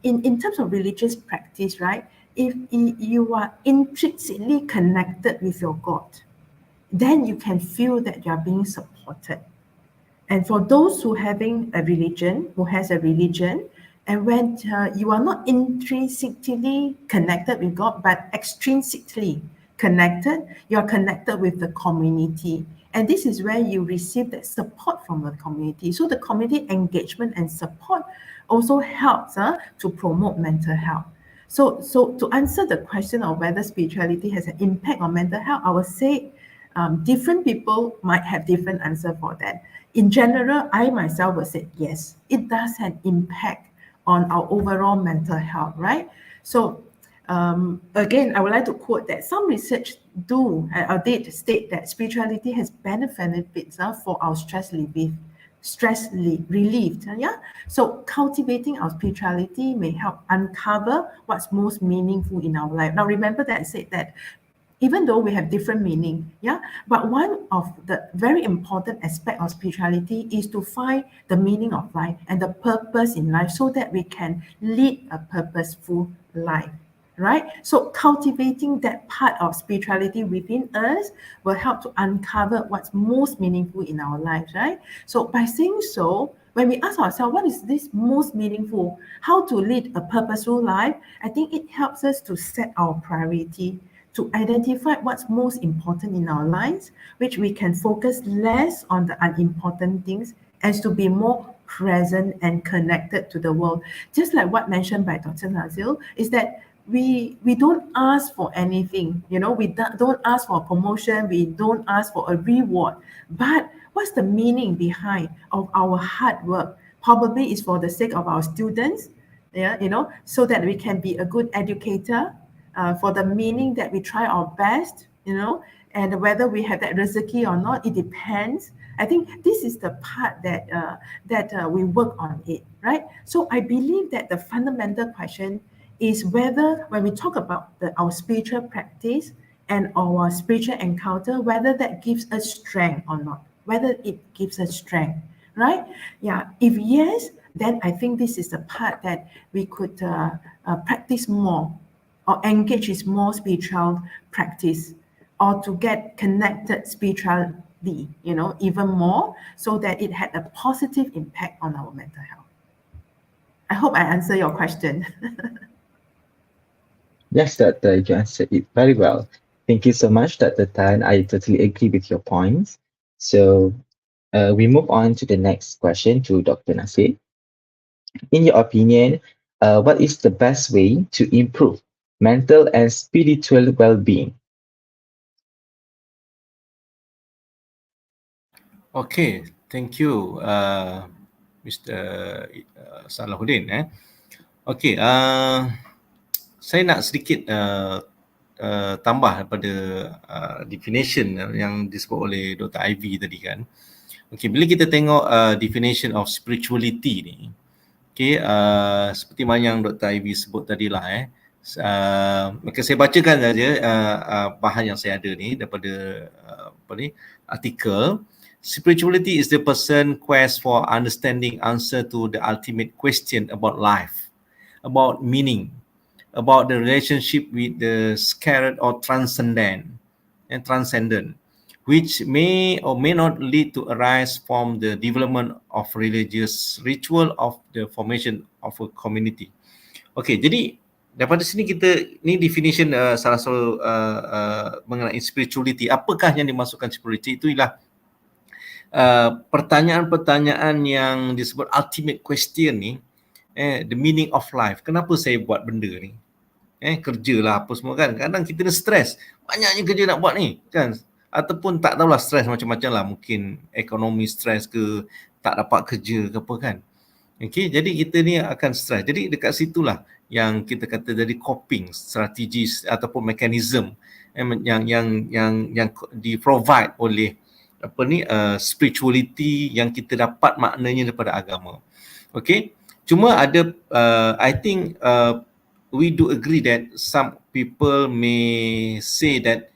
in terms of religious practice, right? If you are intrinsically connected with your God, then you can feel that you are being supported. And for those who has a religion, and when you are not intrinsically connected with God, but extrinsically connected, you are connected with the community. And this is where you receive that support from the community. So the community engagement and support also helps to promote mental health. So to answer the question of whether spirituality has an impact on mental health, I would say different people might have different answer for that. In general, I myself would say yes, it does have impact on our overall mental health, right? So again, I would like to quote that some research did state that spirituality has benefits for our stress relief. Yeah. So cultivating our spirituality may help uncover what's most meaningful in our life. Now, remember that I said that even though we have different meaning, yeah, but one of the very important aspect of spirituality is to find the meaning of life and the purpose in life so that we can lead a purposeful life. Right? So cultivating that part of spirituality within us will help to uncover what's most meaningful in our lives, right? So by saying so, when we ask ourselves, what is this most meaningful? How to lead a purposeful life? I think it helps us to set our priority, to identify what's most important in our lives, which we can focus less on the unimportant things and to be more present and connected to the world. Just like what mentioned by Dr. Nasir, is that we don't ask for anything, we don't ask for a promotion, we don't ask for a reward, but what's the meaning behind of our hard work? Probably is for the sake of our students, so that we can be a good educator, for the meaning that we try our best, And whether we have that rezeki or not, it depends. I think this is the part that we work on it, right? So I believe that the fundamental question is whether when we talk about our spiritual practice and our spiritual encounter, whether that gives us strength or not, whether it gives us strength, right? Yeah, if yes, then I think this is the part that we could practice more or engage in more spiritual practice, or to get connected spiritually, even more, so that it had a positive impact on our mental health. I hope I answer your question. Yes, Doctor, you answered it very well. Thank you so much, Dr. Tan. I totally agree with your points. So we move on to the next question to Dr. Nasir. In your opinion, what is the best way to improve mental and spiritual well-being? Okay, thank you, Mr. Salahuddin. Okay, saya nak sedikit tambah daripada definition yang disebut oleh Dr. Ivy tadi kan. Okay, bila kita tengok definition of spirituality ni, okay, seperti mana yang Dr. Ivy sebut tadi lah maka saya bacakan saja bahan yang saya ada ni daripada artikel. Spirituality is the person quest for understanding answer to the ultimate question about life, about meaning, about the relationship with the sacred or transcendent, which may or may not lead to arise from the development of religious ritual of the formation of a community. Okay, jadi daripada sini kita, ni definition salah satu mengenai spirituality. Apakah yang dimasukkan spirituality? Itu ialah pertanyaan-pertanyaan yang disebut ultimate question ni, the meaning of life. Kenapa saya buat benda ni? Kerjalah apa semua kan. Kadang kita ni stres, banyaknya kerja nak buat ni kan. Ataupun tak tahulah stres macam-macam lah. Mungkin ekonomi stres ke, tak dapat kerja ke apa kan. Okay, jadi kita ni akan stres. Jadi dekat situlah yang kita kata dari coping strategies ataupun mekanism yang di provide oleh spirituality yang kita dapat maknanya daripada agama. Okay, cuma ada I think we do agree that some people may say that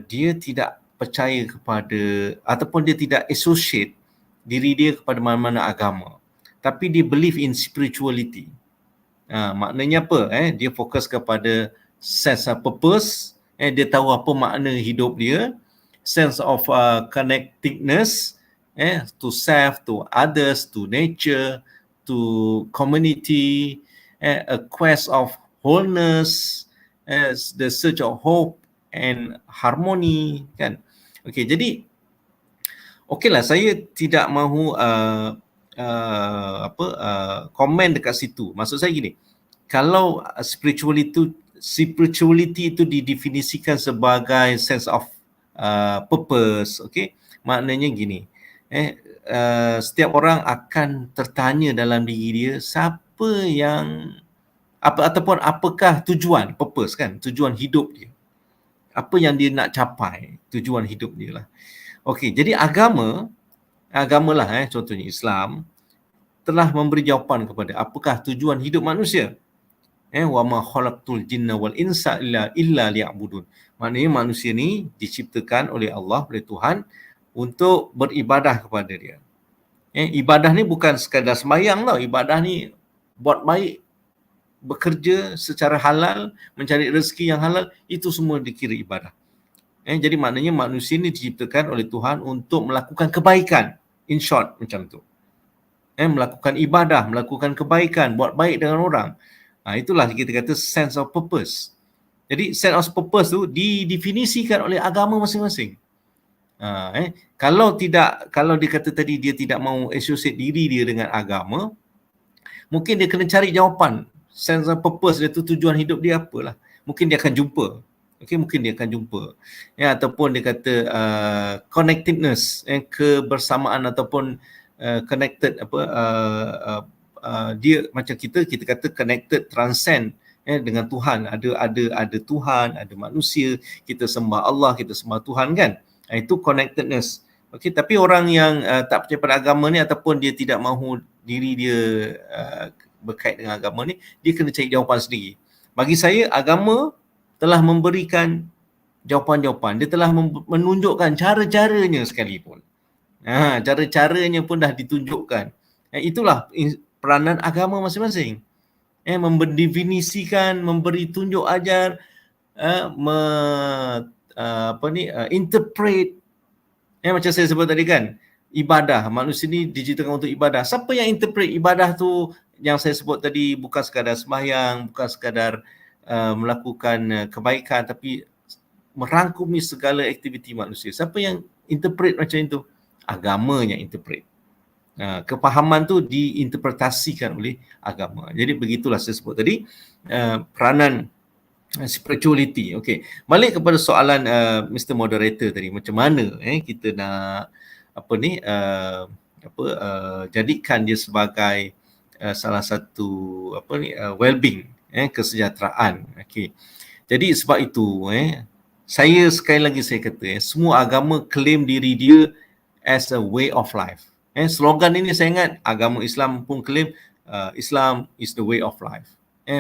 dia tidak percaya kepada ataupun dia tidak associate diri dia kepada mana-mana agama, tapi dia believe in spirituality. Maknanya apa? Dia fokus kepada sense of purpose, dia tahu apa makna hidup dia, sense of connectedness to self, to others, to nature, to community, a quest of wholeness, the search of hope and harmony kan. Okey, jadi okeylah, saya tidak mahu komen dekat situ. Maksud saya gini, kalau spirituality itu didefinisikan sebagai sense of purpose, okay, maknanya gini, setiap orang akan tertanya dalam diri dia siapa yang ataupun apakah tujuan, purpose kan, tujuan hidup dia, apa yang dia nak capai, tujuan hidup dia lah. Okey, jadi agama lah contohnya Islam telah memberi jawapan kepada apakah tujuan hidup manusia. Wa ma khalaqtul jinna wal insa illa liya'budun. Maknanya manusia ni diciptakan oleh Allah, oleh Tuhan untuk beribadah kepada dia. Ibadah ni bukan sekadar sembahyang tau. Ibadah ni buat baik, bekerja secara halal, mencari rezeki yang halal, itu semua dikira ibadah. Jadi maknanya manusia ni diciptakan oleh Tuhan untuk melakukan kebaikan. In short macam tu. Melakukan ibadah, melakukan kebaikan, buat baik dengan orang. Itulah kita kata sense of purpose. Jadi sense of purpose tu didefinisikan oleh agama masing-masing. Kalau dia kata tadi dia tidak mahu associate diri dia dengan agama, mungkin dia kena cari jawapan. Sense of purpose dia tu, tujuan hidup dia apalah. Mungkin dia akan jumpa. Mungkin dia akan jumpa. Ataupun dia kata connectedness, kebersamaan ataupun connected dia macam kita kata connected, transcend dengan Tuhan. Ada Tuhan, ada manusia, kita sembah Allah, kita sembah Tuhan kan. Itu connectedness. Okey, tapi orang yang tak percaya pada agama ni ataupun dia tidak mahu diri dia berkait dengan agama ni, dia kena cari jawapan sendiri. Bagi saya, agama telah memberikan jawapan-jawapan. Dia telah menunjukkan cara-caranya sekalipun. Cara-caranya pun dah ditunjukkan. Itulah peranan agama masing-masing. Mendefinisikan, memberi tunjuk ajar, interpret. Macam saya sebut tadi kan, ibadah, manusia ni diciptakan untuk ibadah. Siapa yang interpret ibadah tu, yang saya sebut tadi, bukan sekadar sembahyang, bukan sekadar melakukan kebaikan, tapi merangkumi segala aktiviti manusia. Siapa yang interpret macam itu? Agama yang interpret. Kepahaman tu diinterpretasikan oleh agama. Jadi begitulah saya sebut tadi, peranan spirituality. Okey, balik kepada soalan Mr. Moderator tadi, macam mana kita nak jadikan dia sebagai salah satu well-being, kesejahteraan. Okey, jadi sebab itu saya sekali lagi saya kata, semua agama claim diri dia as a way of life. Slogan ini saya ingat agama Islam pun claim Islam is the way of life.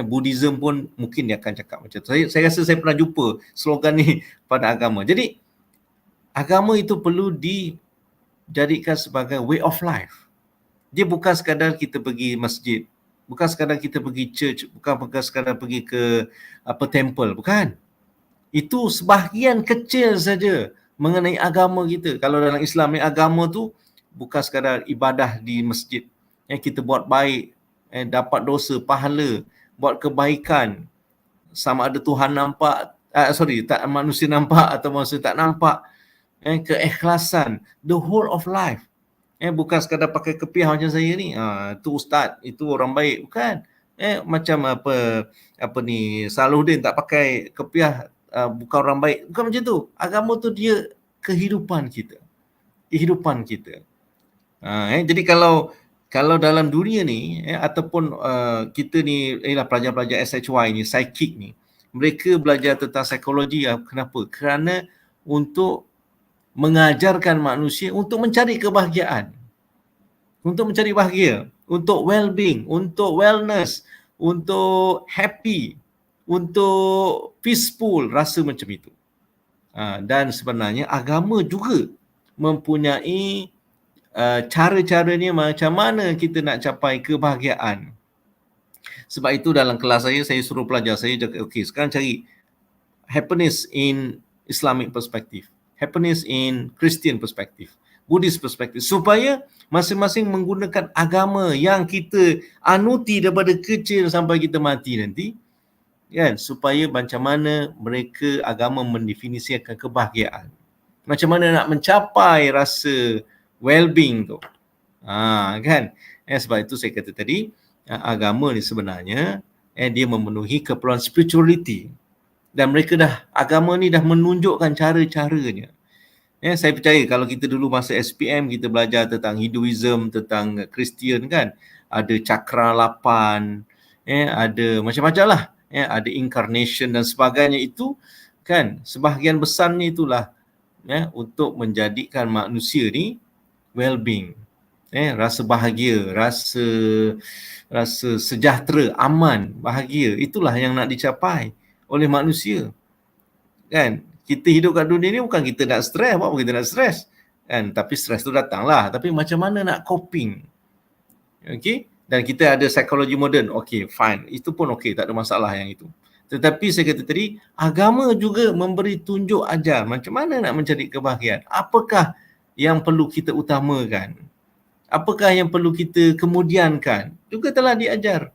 Buddhism pun mungkin dia akan cakap macam tu. Saya rasa saya pernah jumpa slogan ni pada agama. Jadi agama itu perlu dijadikan sebagai way of life. Dia bukan sekadar kita pergi masjid, bukan sekadar kita pergi church, bukan sekadar pergi ke temple, bukan. Itu sebahagian kecil saja mengenai agama kita. Kalau dalam Islam ni, agama tu bukan sekadar ibadah di masjid. Kita buat baik, dapat dosa, pahala, buat kebaikan, sama ada Tuhan nampak, tak manusia nampak atau manusia tak nampak, keikhlasan, the whole of life. Bukan sekadar pakai kepiah macam saya ni, tu ustaz, itu orang baik, bukan. Macam Salahuddin tak pakai kepiah, bukan orang baik, bukan macam tu. Agama tu dia kehidupan kita. Jadi kalau dalam dunia ni ataupun kita ni pelajar-pelajar SHY ni, psychic ni, mereka belajar tentang psikologi. Kenapa? Kerana untuk mengajarkan manusia untuk mencari kebahagiaan, untuk mencari bahagia, untuk well-being, untuk wellness, untuk happy, untuk peaceful, rasa macam itu. Dan sebenarnya agama juga mempunyai cara-caranya macam mana kita nak capai kebahagiaan. Sebab itu dalam kelas saya suruh pelajar saya, okey, sekarang cari happiness in Islamic perspective, happiness in Christian perspective, Buddhist perspective, supaya masing-masing menggunakan agama yang kita anuti daripada kecil sampai kita mati nanti, kan, supaya macam mana mereka agama mendefinisikan kebahagiaan, macam mana nak mencapai rasa well-being tu. Kan? Sebab itu saya kata tadi, agama ni sebenarnya dia memenuhi keperluan spirituality. Dan agama ni dah menunjukkan cara-caranya. Saya percaya kalau kita dulu masa SPM kita belajar tentang Hinduism, tentang Kristian kan, ada cakra 8, ada macam-macam lah, ada incarnation dan sebagainya, itu kan sebahagian besarnya itulah untuk menjadikan manusia ni well-being, rasa bahagia, rasa sejahtera, aman, bahagia. Itulah yang nak dicapai oleh manusia, kan. Kita hidup kat dunia ni bukan kita nak stres, apa kita nak stres, kan, tapi stres tu datanglah, tapi macam mana nak coping. Okey, dan kita ada psikologi moden, okey, fine, itu pun okey, tak ada masalah yang itu. Tetapi saya kata tadi, agama juga memberi tunjuk ajar macam mana nak mencari kebahagiaan. Apakah yang perlu kita utamakan? Apakah yang perlu kita kemudiankan? Juga telah diajar.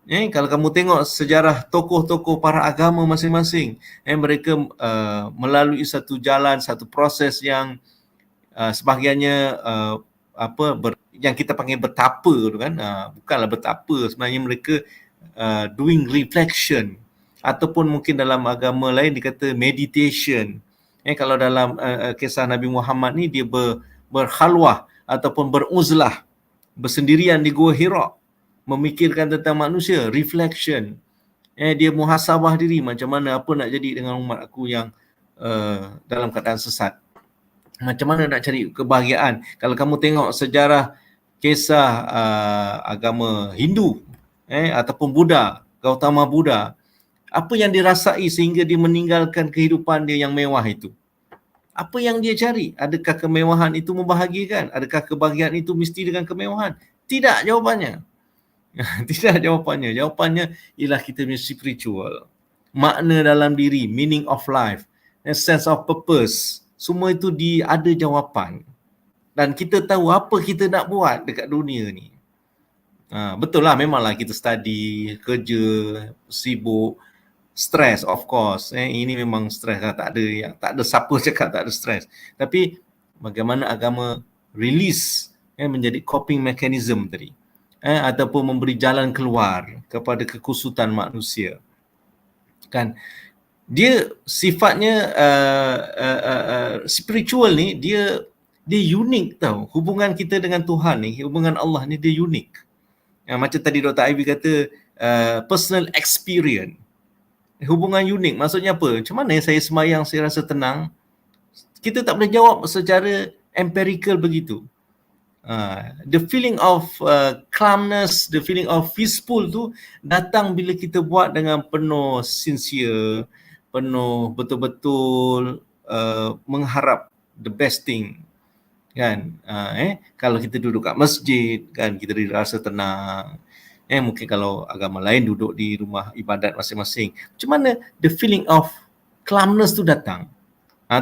Kalau kamu tengok sejarah tokoh-tokoh para agama masing-masing, mereka melalui satu jalan, satu proses yang sebahagiannya yang kita panggil bertapa tu kan, bukanlah bertapa, sebenarnya mereka doing reflection, ataupun mungkin dalam agama lain dikata meditation. Kalau dalam kisah Nabi Muhammad ni, dia berkhalwah ataupun beruzlah, bersendirian di Gua Hira, memikirkan tentang manusia, reflection, Dia muhasabah diri macam mana, apa nak jadi dengan umat aku yang dalam keadaan sesat. Macam mana nak cari kebahagiaan. Kalau kamu tengok sejarah kisah agama Hindu ataupun Buddha, Gautama Buddha, apa yang dirasai sehingga dia meninggalkan kehidupan dia yang mewah itu? Apa yang dia cari? Adakah kemewahan itu membahagiakan? Adakah kebahagiaan itu mesti dengan kemewahan? Tidak jawapannya. Tidak jawapannya. Jawapannya ialah kita punya spiritual. Makna dalam diri, meaning of life, sense of purpose. Semua itu ada jawapan. Dan kita tahu apa kita nak buat dekat dunia ni. Betul lah, memanglah kita study, kerja, sibuk, stres of course. Ini memang stres lah, tak ada siapa cakap tak ada stres. Tapi bagaimana agama release menjadi coping mechanism tadi. Ataupun memberi jalan keluar kepada kekusutan manusia. Kan? Dia sifatnya spiritual ni, dia unik tau. Hubungan kita dengan Tuhan ni, hubungan Allah ni dia unik. Macam tadi Dr. Ivy kata personal experience. Hubungan unik maksudnya apa? Macam mana saya semayang saya rasa tenang? Kita tak boleh jawab secara empirical begitu. The feeling of calmness, the feeling of peaceful tu datang bila kita buat dengan penuh sincere, penuh betul-betul mengharap the best thing. Kan? Kalau kita duduk kat masjid, kan, kita rasa tenang. Mungkin kalau agama lain duduk di rumah ibadat masing-masing. Macam mana the feeling of calmness tu datang?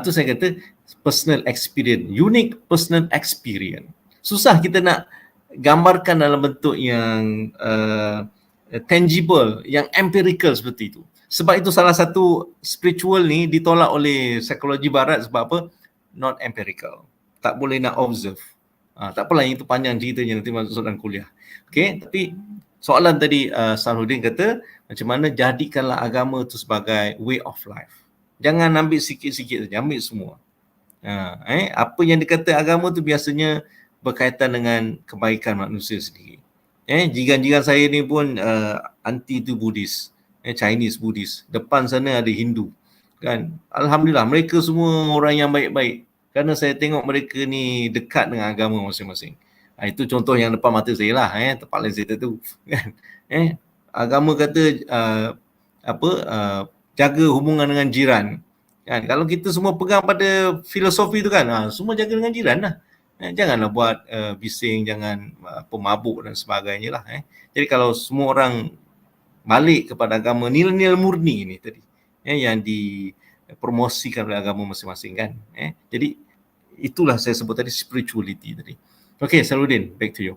Tu saya kata personal experience, unique personal experience. Susah kita nak gambarkan dalam bentuk yang tangible, yang empirical seperti itu. Sebab itu salah satu spiritual ni ditolak oleh psikologi barat sebab apa? Not empirical. Tak boleh nak observe. Tak apalah, yang itu panjang ceritanya, nanti masuk dalam kuliah. Okay, tapi soalan tadi Sarudin kata, macam mana jadikanlah agama itu sebagai way of life. Jangan ambil sikit-sikit saja, ambil semua. Apa yang dikata agama tu biasanya berkaitan dengan kebaikan manusia sendiri. Jiran-jiran saya ni pun anti tu Buddhis, Chinese Buddhis. Depan sana ada Hindu. Kan? Alhamdulillah, mereka semua orang yang baik-baik. Kerana saya tengok mereka ni dekat dengan agama masing-masing. Itu contoh yang depan mata saya lah. Tempat lain saya tak tahu. Agama kata jaga hubungan dengan jiran. Kan? Kalau kita semua pegang pada filosofi tu kan, semua jaga dengan jiran lah. Janganlah buat bising, jangan pemabuk dan sebagainya lah. Jadi kalau semua orang balik kepada agama, nilai-nilai murni ni tadi, yang dipromosikan oleh agama masing-masing kan. Jadi itulah saya sebut tadi spirituality tadi. Okay, Sarudin, back to you.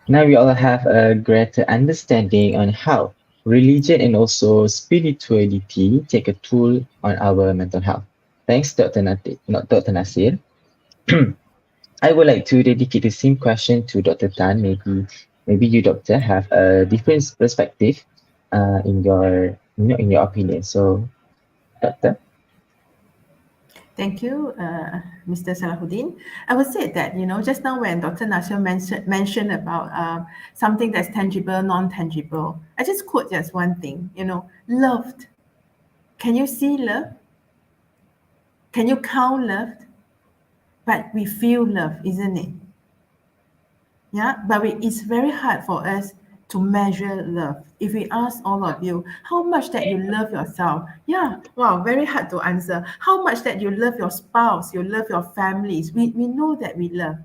Now we all have a greater understanding on how religion and also spirituality take a toll on our mental health. Thanks, Dr. Nasir. I would like to dedicate the same question to Dr. Tan. Maybe you, Doctor, have a different perspective in your opinion. So, Doctor. Thank you, Mr. Salahuddin. I would say that, just now when Dr. Nasir mentioned about something that's tangible, non-tangible, I just quote just one thing, loved. Can you see love? Can you count love? But we feel love, isn't it? Yeah, but it's very hard for us to measure love. If we ask all of you, how much that you love yourself? Yeah, wow, very hard to answer. How much that you love your spouse, you love your families? We know that we love,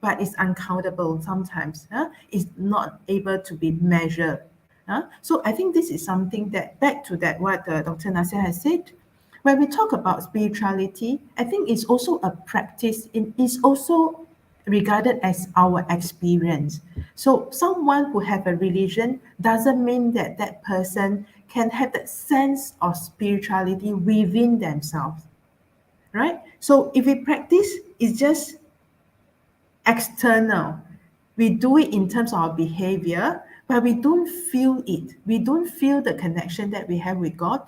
but it's uncountable sometimes. It's not able to be measured. So I think this is something that, back to that what Dr. Nasir has said, when we talk about spirituality, I think it's also a practice. It is also regarded as our experience. So someone who have a religion doesn't mean that that person can have that sense of spirituality within themselves, right? So if we practice, it's just external. We do it in terms of our behavior, but we don't feel it. We don't feel the connection that we have with God.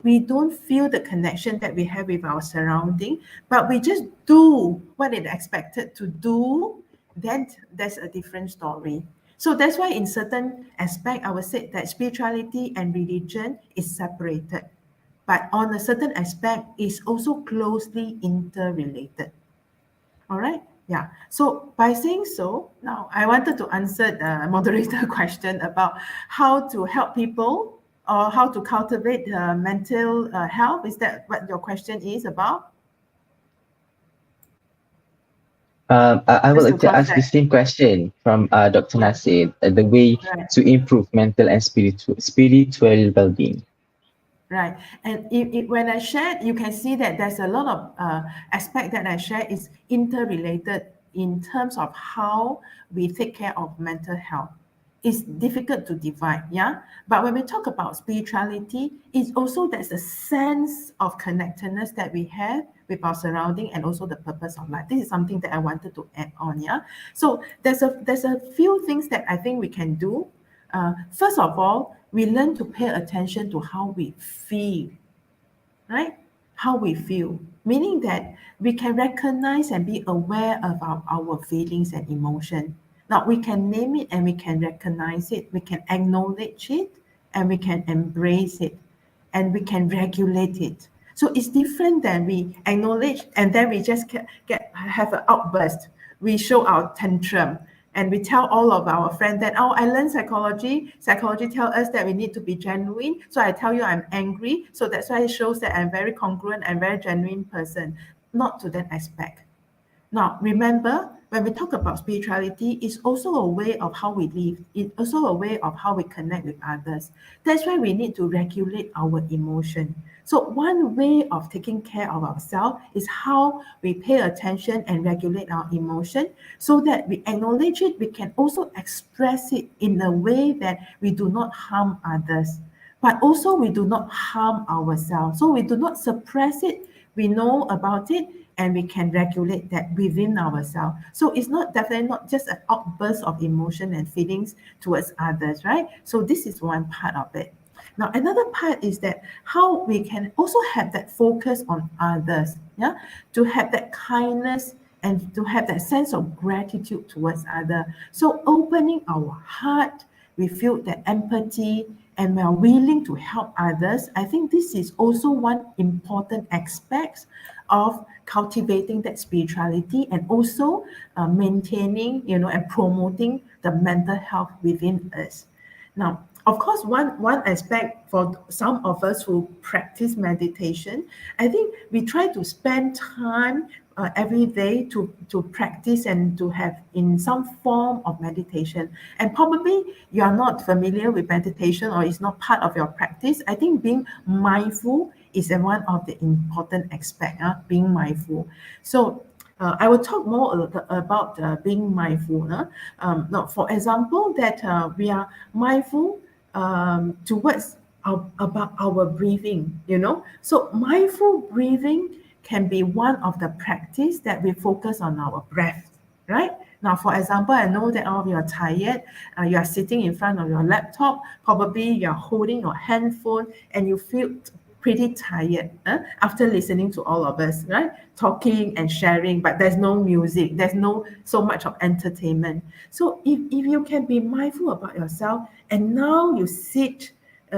We don't feel the connection that we have with our surrounding, but we just do what it expected to do, then that's a different story. So that's why in certain aspect, I would say that spirituality and religion is separated. But on a certain aspect, is also closely interrelated. All right. Yeah. So by saying so, now I wanted to answer the moderator question about how to help people or how to cultivate mental health. Is that what your question is about? I would Just to like to cross ask the check. same question from Dr. Yeah. Nasir, the way Right. to improve mental and spiritual well-being. Right. And when I shared, you can see that there's a lot of aspect that I share is interrelated in terms of how we take care of mental health. It's difficult to divide, yeah. But when we talk about spirituality, it's also there's a sense of connectedness that we have with our surrounding and also the purpose of life. This is something that I wanted to add on, yeah. So there's a few things that I think we can do. First of all, we learn to pay attention to how we feel, right? How we feel, meaning that we can recognize and be aware of our feelings and emotion. Now, we can name it and we can recognize it, we can acknowledge it, and we can embrace it, and we can regulate it. So it's different than we acknowledge and then we just have an outburst. We show our tantrum and we tell all of our friends that, oh, I learned psychology. Psychology tells us that we need to be genuine. So I tell you I'm angry. So that's why it shows that I'm very congruent and very genuine person. Not to that aspect. Now, remember, when we talk about spirituality, it's also a way of how we live. It's also a way of how we connect with others. That's why we need to regulate our emotion. So one way of taking care of ourselves is how we pay attention and regulate our emotion so that we acknowledge it. We can also express it in a way that we do not harm others, but also we do not harm ourselves. So we do not suppress it. We know about it and we can regulate that within ourselves. So it's not definitely not just an outburst of emotion and feelings towards others, right? So this is one part of it. Now, another part is that how we can also have that focus on others, yeah, to have that kindness and to have that sense of gratitude towards others. So opening our heart, we feel that empathy and we are willing to help others. I think this is also one important aspect of cultivating that spirituality and also maintaining, and promoting the mental health within us. Now, of course, one aspect for some of us who practice meditation, I think we try to spend time every day to practice and to have in some form of meditation. And probably you are not familiar with meditation or it's not part of your practice. I think being mindful is one of the important aspects, being mindful. So I will talk more about being mindful. Now, for example, that we are mindful towards about our breathing. So mindful breathing can be one of the practice that we focus on our breath, right? Now, for example, I know that all of you are tired. You are sitting in front of your laptop. Probably you are holding your handphone and you feel pretty tired after listening to all of us, right? Talking and sharing, but there's no music. There's no so much of entertainment. So if you can be mindful about yourself and now you sit,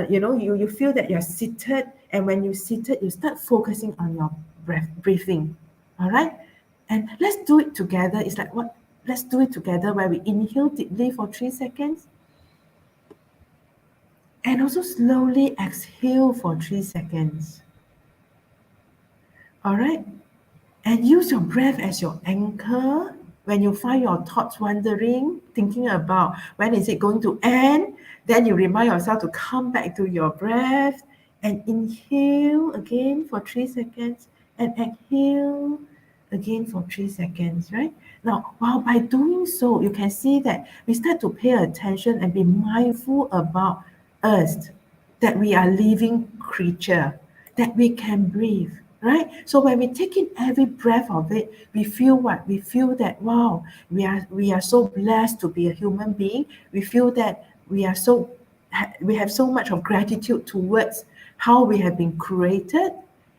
you feel that you're seated, and when you seated, you start focusing on your breathing, all right? And let's do it together. It's like what? Let's do it together where we inhale deeply for 3 seconds. And also slowly exhale for 3 seconds. All right? And use your breath as your anchor when you find your thoughts wandering, thinking about when is it going to end. Then you remind yourself to come back to your breath and inhale again for 3 seconds and exhale again for 3 seconds, right? Now, while by doing so, you can see that we start to pay attention and be mindful about us, that we are living creature, that we can breathe, right? So when we take in every breath of it, we feel what? We feel that, wow, we are so blessed to be a human being. We feel that we have so much of gratitude towards how we have been created,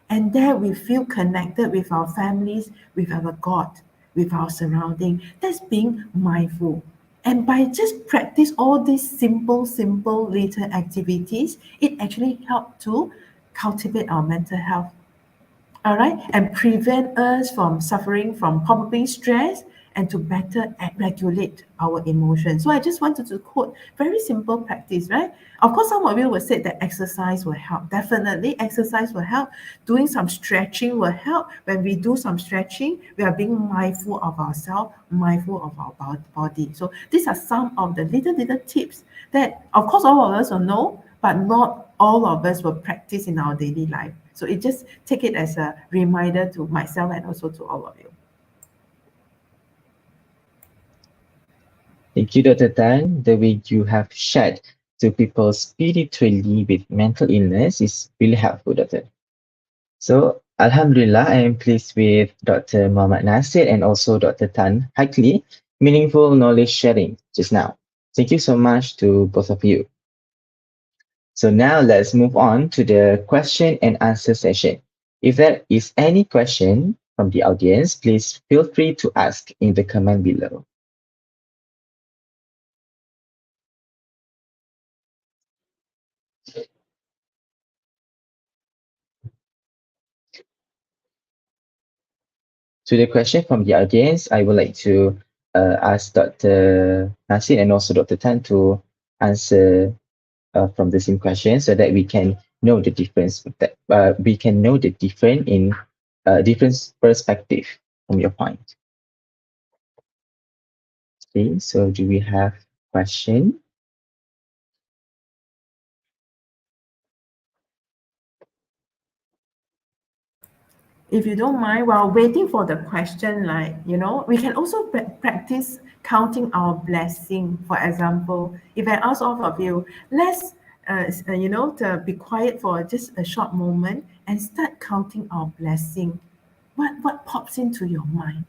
and there we feel connected with our families, with our God, with our surrounding. That's being mindful. And by just practice all these simple little activities, it actually helped to cultivate our mental health. All right, and prevent us from suffering from probably stress and to better regulate our emotions. So I just wanted to quote very simple practice, right? Of course, some of you will say that exercise will help. Definitely, exercise will help. Doing some stretching will help. When we do some stretching, we are being mindful of ourselves, mindful of our body. So these are some of the little tips that, of course, all of us will know, but not all of us will practice in our daily life. So it just take it as a reminder to myself and also to all of you. Thank you, Dr. Tan. The way you have shared to people spiritually with mental illness is really helpful, Doctor. So, Alhamdulillah, I am pleased with Dr. Mohd Nasir and also Dr. Tan Hakli, meaningful knowledge sharing just now. Thank you so much to both of you. So now let's move on to the question and answer session. If there is any question from the audience, please feel free to ask in the comment below. To the question from the audience, I would like to ask Dr. Nasir and also Dr. Tan to answer from the same question so that we can know the difference. That we can know the difference in different perspective from your point. Okay, so do we have question? If you don't mind, while waiting for the question, like, we can also practice counting our blessing. For example, if I ask all of you, let's, to be quiet for just a short moment and start counting our blessing. What pops into your mind?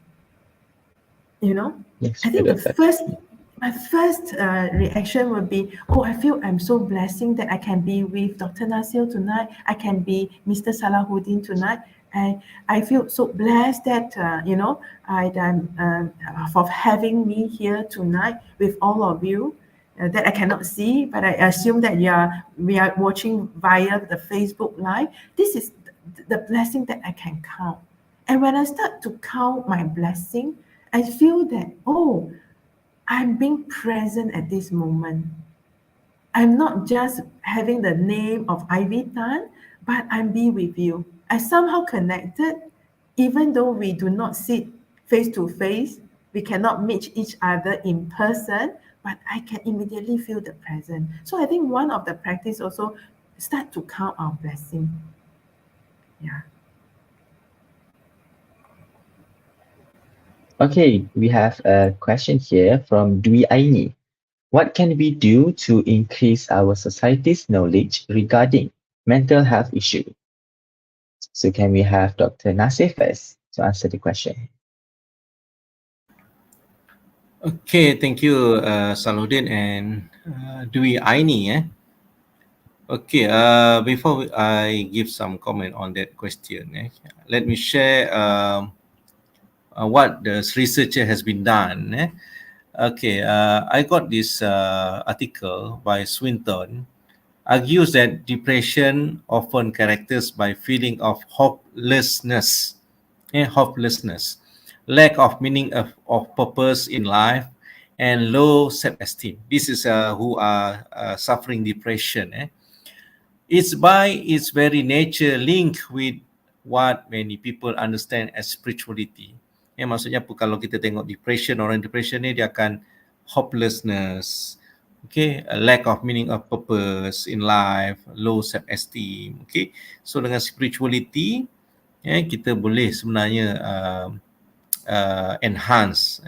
Yes, I think Dr. my first reaction would be, oh, I feel I'm so blessing that I can be with Dr. Nasir tonight. I can be Mr. Salahuddin tonight. I feel so blessed that, for having me here tonight with all of you that I cannot see, but I assume that we are watching via the Facebook Live. This is the blessing that I can count. And when I start to count my blessing, I feel that, oh, I'm being present at this moment. I'm not just having the name of Ivy Tan, but I'm be with you. I somehow connected, even though we do not sit face to face, we cannot meet each other in person, but I can immediately feel the present. So I think one of the practice also start to count our blessing. Yeah. Okay, we have a question here from Dwi Aini. What can we do to increase our society's knowledge regarding mental health issues? So can we have Dr. Nasir first to answer the question? Okay, thank you, Salahuddin and Dwi Aini. Okay, before I give some comment on that question, let me share what the researcher has been done. Okay, I got this article by Swinton argues that depression often characterized by feeling of hopelessness, lack of meaning of purpose in life, and low self-esteem. This is who are suffering depression. It's by its very nature linked with what many people understand as spirituality. Maksudnya kalau kita tengok depression, orang depression ni dia akan hopelessness, okay, a lack of meaning of purpose in life, low self-esteem, okay. So dengan spirituality, kita boleh sebenarnya enhance,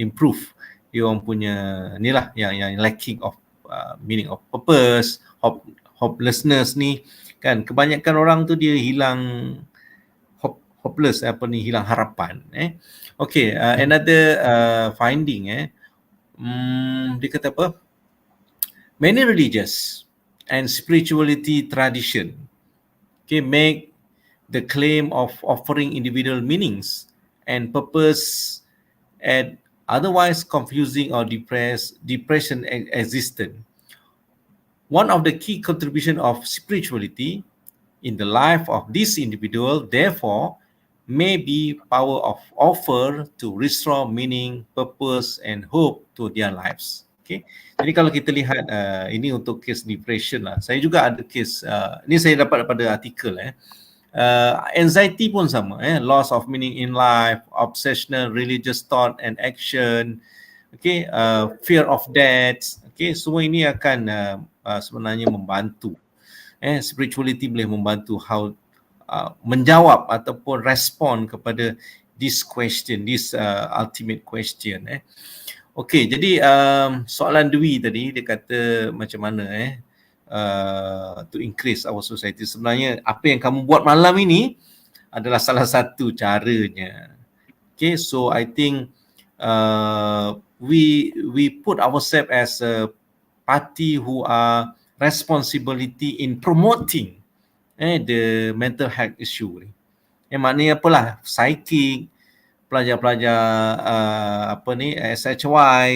improve dia orang punya ni lah yang lacking of meaning of purpose, hopelessness ni kan. Kebanyakan orang tu dia hilang hopeless, hilang harapan. Okay, another finding, dia kata apa? Many religious and spirituality tradition, okay, make the claim of offering individual meanings and purpose at otherwise confusing or depression existent. One of the key contribution of spirituality in the life of this individual, therefore, may be power of offer to restore meaning, purpose and hope to their lives. Okay. Jadi kalau kita lihat ini untuk kes depression lah. Saya juga ada kes, ini saya dapat daripada artikel anxiety pun sama, loss of meaning in life, obsessional religious thought and action, okay, fear of death, okay, semua ini akan sebenarnya membantu. Spirituality boleh membantu how menjawab ataupun respon kepada this question, this ultimate question. Okay, jadi soalan Dwi tadi dia kata macam mana to increase our society. Sebenarnya apa yang kamu buat malam ini adalah salah satu caranya. Okay, so I think we put ourselves as a party who are responsibility in promoting the mental health issue ni. Maknanya apalah, psychic, pelajar-pelajar SHY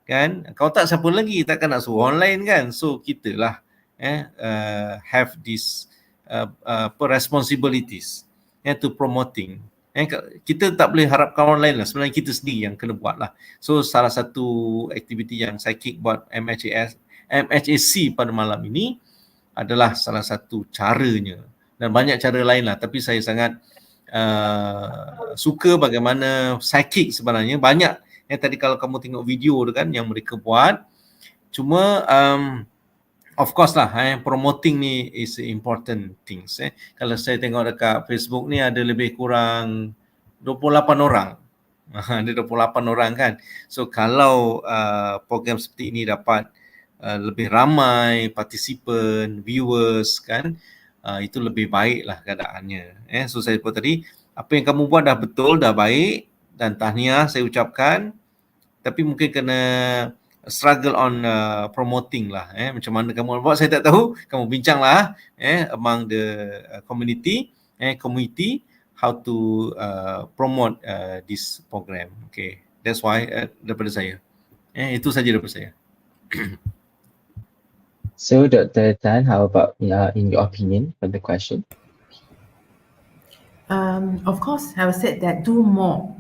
kan, kalau tak siapa lagi, takkan nak suruh online kan. So kita lah have this responsibilities to promoting. Kita tak boleh harapkan orang lain lah, sebenarnya kita sendiri yang kena buat lah. So salah satu aktiviti yang psychic buat MHAC pada malam ini adalah salah satu caranya, dan banyak cara lain lah, tapi saya sangat suka bagaimana psychic sebenarnya banyak tadi kalau kamu tengok video tu kan yang mereka buat. Cuma of course lah promoting ni is important things. Kalau saya tengok dekat Facebook ni ada lebih kurang 28 orang. Ada 28 orang kan. So kalau program seperti ini dapat lebih ramai partisipan, viewers kan, itu lebih baiklah keadaannya. So saya sebut tadi, apa yang kamu buat dah betul, dah baik, dan tahniah saya ucapkan, tapi mungkin kena struggle on promoting lah. Macam mana kamu buat saya tak tahu, kamu bincang lah among the community how to promote this program. Okay, that's why daripada saya. Itu saja daripada saya. So, Dr. Tan, how about in your opinion for the question? Of course, I would say that do more.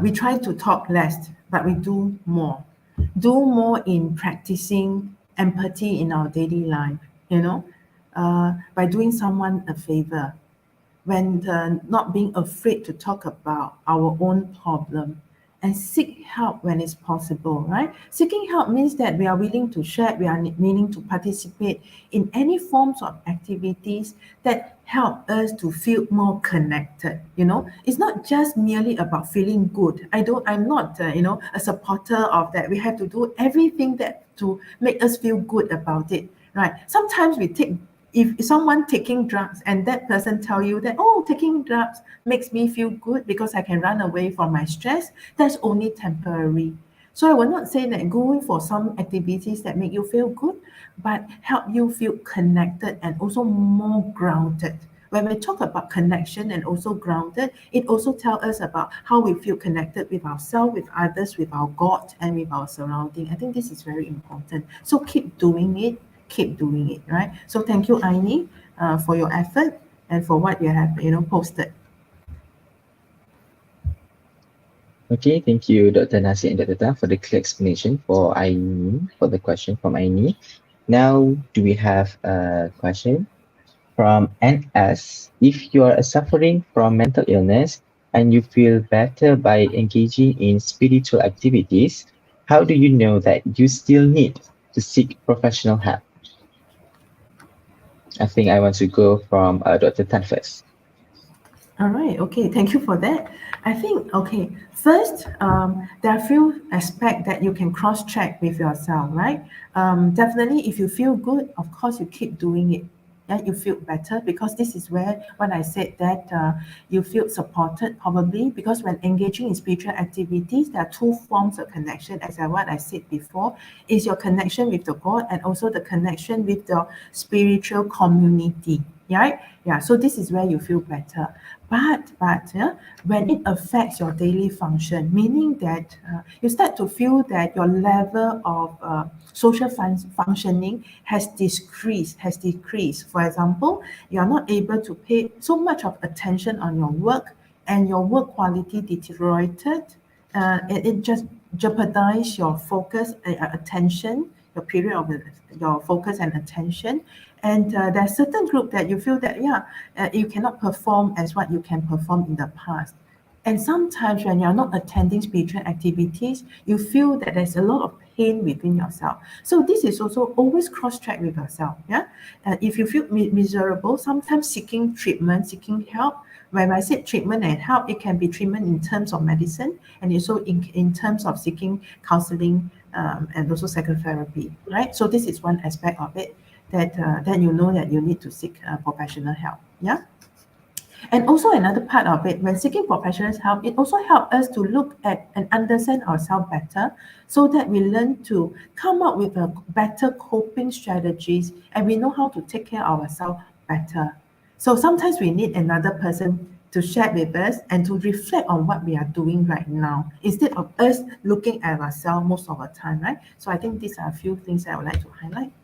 We try to talk less, but we do more. Do more in practicing empathy in our daily life, by doing someone a favor, when not being afraid to talk about our own problem, and seek help when it's possible, right? Seeking help means that we are willing to share, we are willing to participate in any forms of activities that help us to feel more connected. It's not just merely about feeling good. I'm not a supporter of that. We have to do everything that to make us feel good about it, right? Sometimes if someone taking drugs and that person tell you that, oh, taking drugs makes me feel good because I can run away from my stress, that's only temporary. So I will not say that going for some activities that make you feel good, but help you feel connected and also more grounded. When we talk about connection and also grounded, it also tells us about how we feel connected with ourselves, with others, with our God, and with our surrounding. I think this is very important. So keep doing it, right? So thank you, Aini, for your effort and for what you have, posted. Okay, thank you, Dr. Nasir and Dr. Tan, for the clear explanation for Aini, for the question from Aini. Now, do we have a question from NS? If you are suffering from mental illness and you feel better by engaging in spiritual activities, how do you know that you still need to seek professional help? I think I want to go from Dr. Tan first. All right, okay, thank you for that. I think, okay, first, there are a few aspects that you can cross-check with yourself, right? Definitely, if you feel good, of course, you keep doing it. Yeah, you feel better, because this is where, when I said that you feel supported, probably, because when engaging in spiritual activities, there are two forms of connection, as what I said before, is your connection with the God and also the connection with the spiritual community, right? Yeah, so this is where you feel better. But when it affects your daily function, meaning that you start to feel that your level of social functioning has decreased. For example, you are not able to pay so much of attention on your work, and your work quality deteriorated. It just jeopardize your focus, attention, your period of your focus and attention. And there's certain group that you feel that you cannot perform as what you can perform in the past. And sometimes when you're not attending spiritual activities, you feel that there's a lot of pain within yourself. So this is also always cross-check with yourself. If you feel miserable, sometimes seeking treatment, seeking help. When I say treatment and help, it can be treatment in terms of medicine, and also in terms of seeking counseling, and also psychotherapy, right? So this is one aspect of it, that then you know that you need to seek professional help. And also another part of it, when seeking professional help, it also helps us to look at and understand ourselves better, so that we learn to come up with a better coping strategies, and we know how to take care of ourselves better. So sometimes we need another person to share with us and to reflect on what we are doing right now, instead of us looking at ourselves most of the time, right? So I think these are a few things I would like to highlight.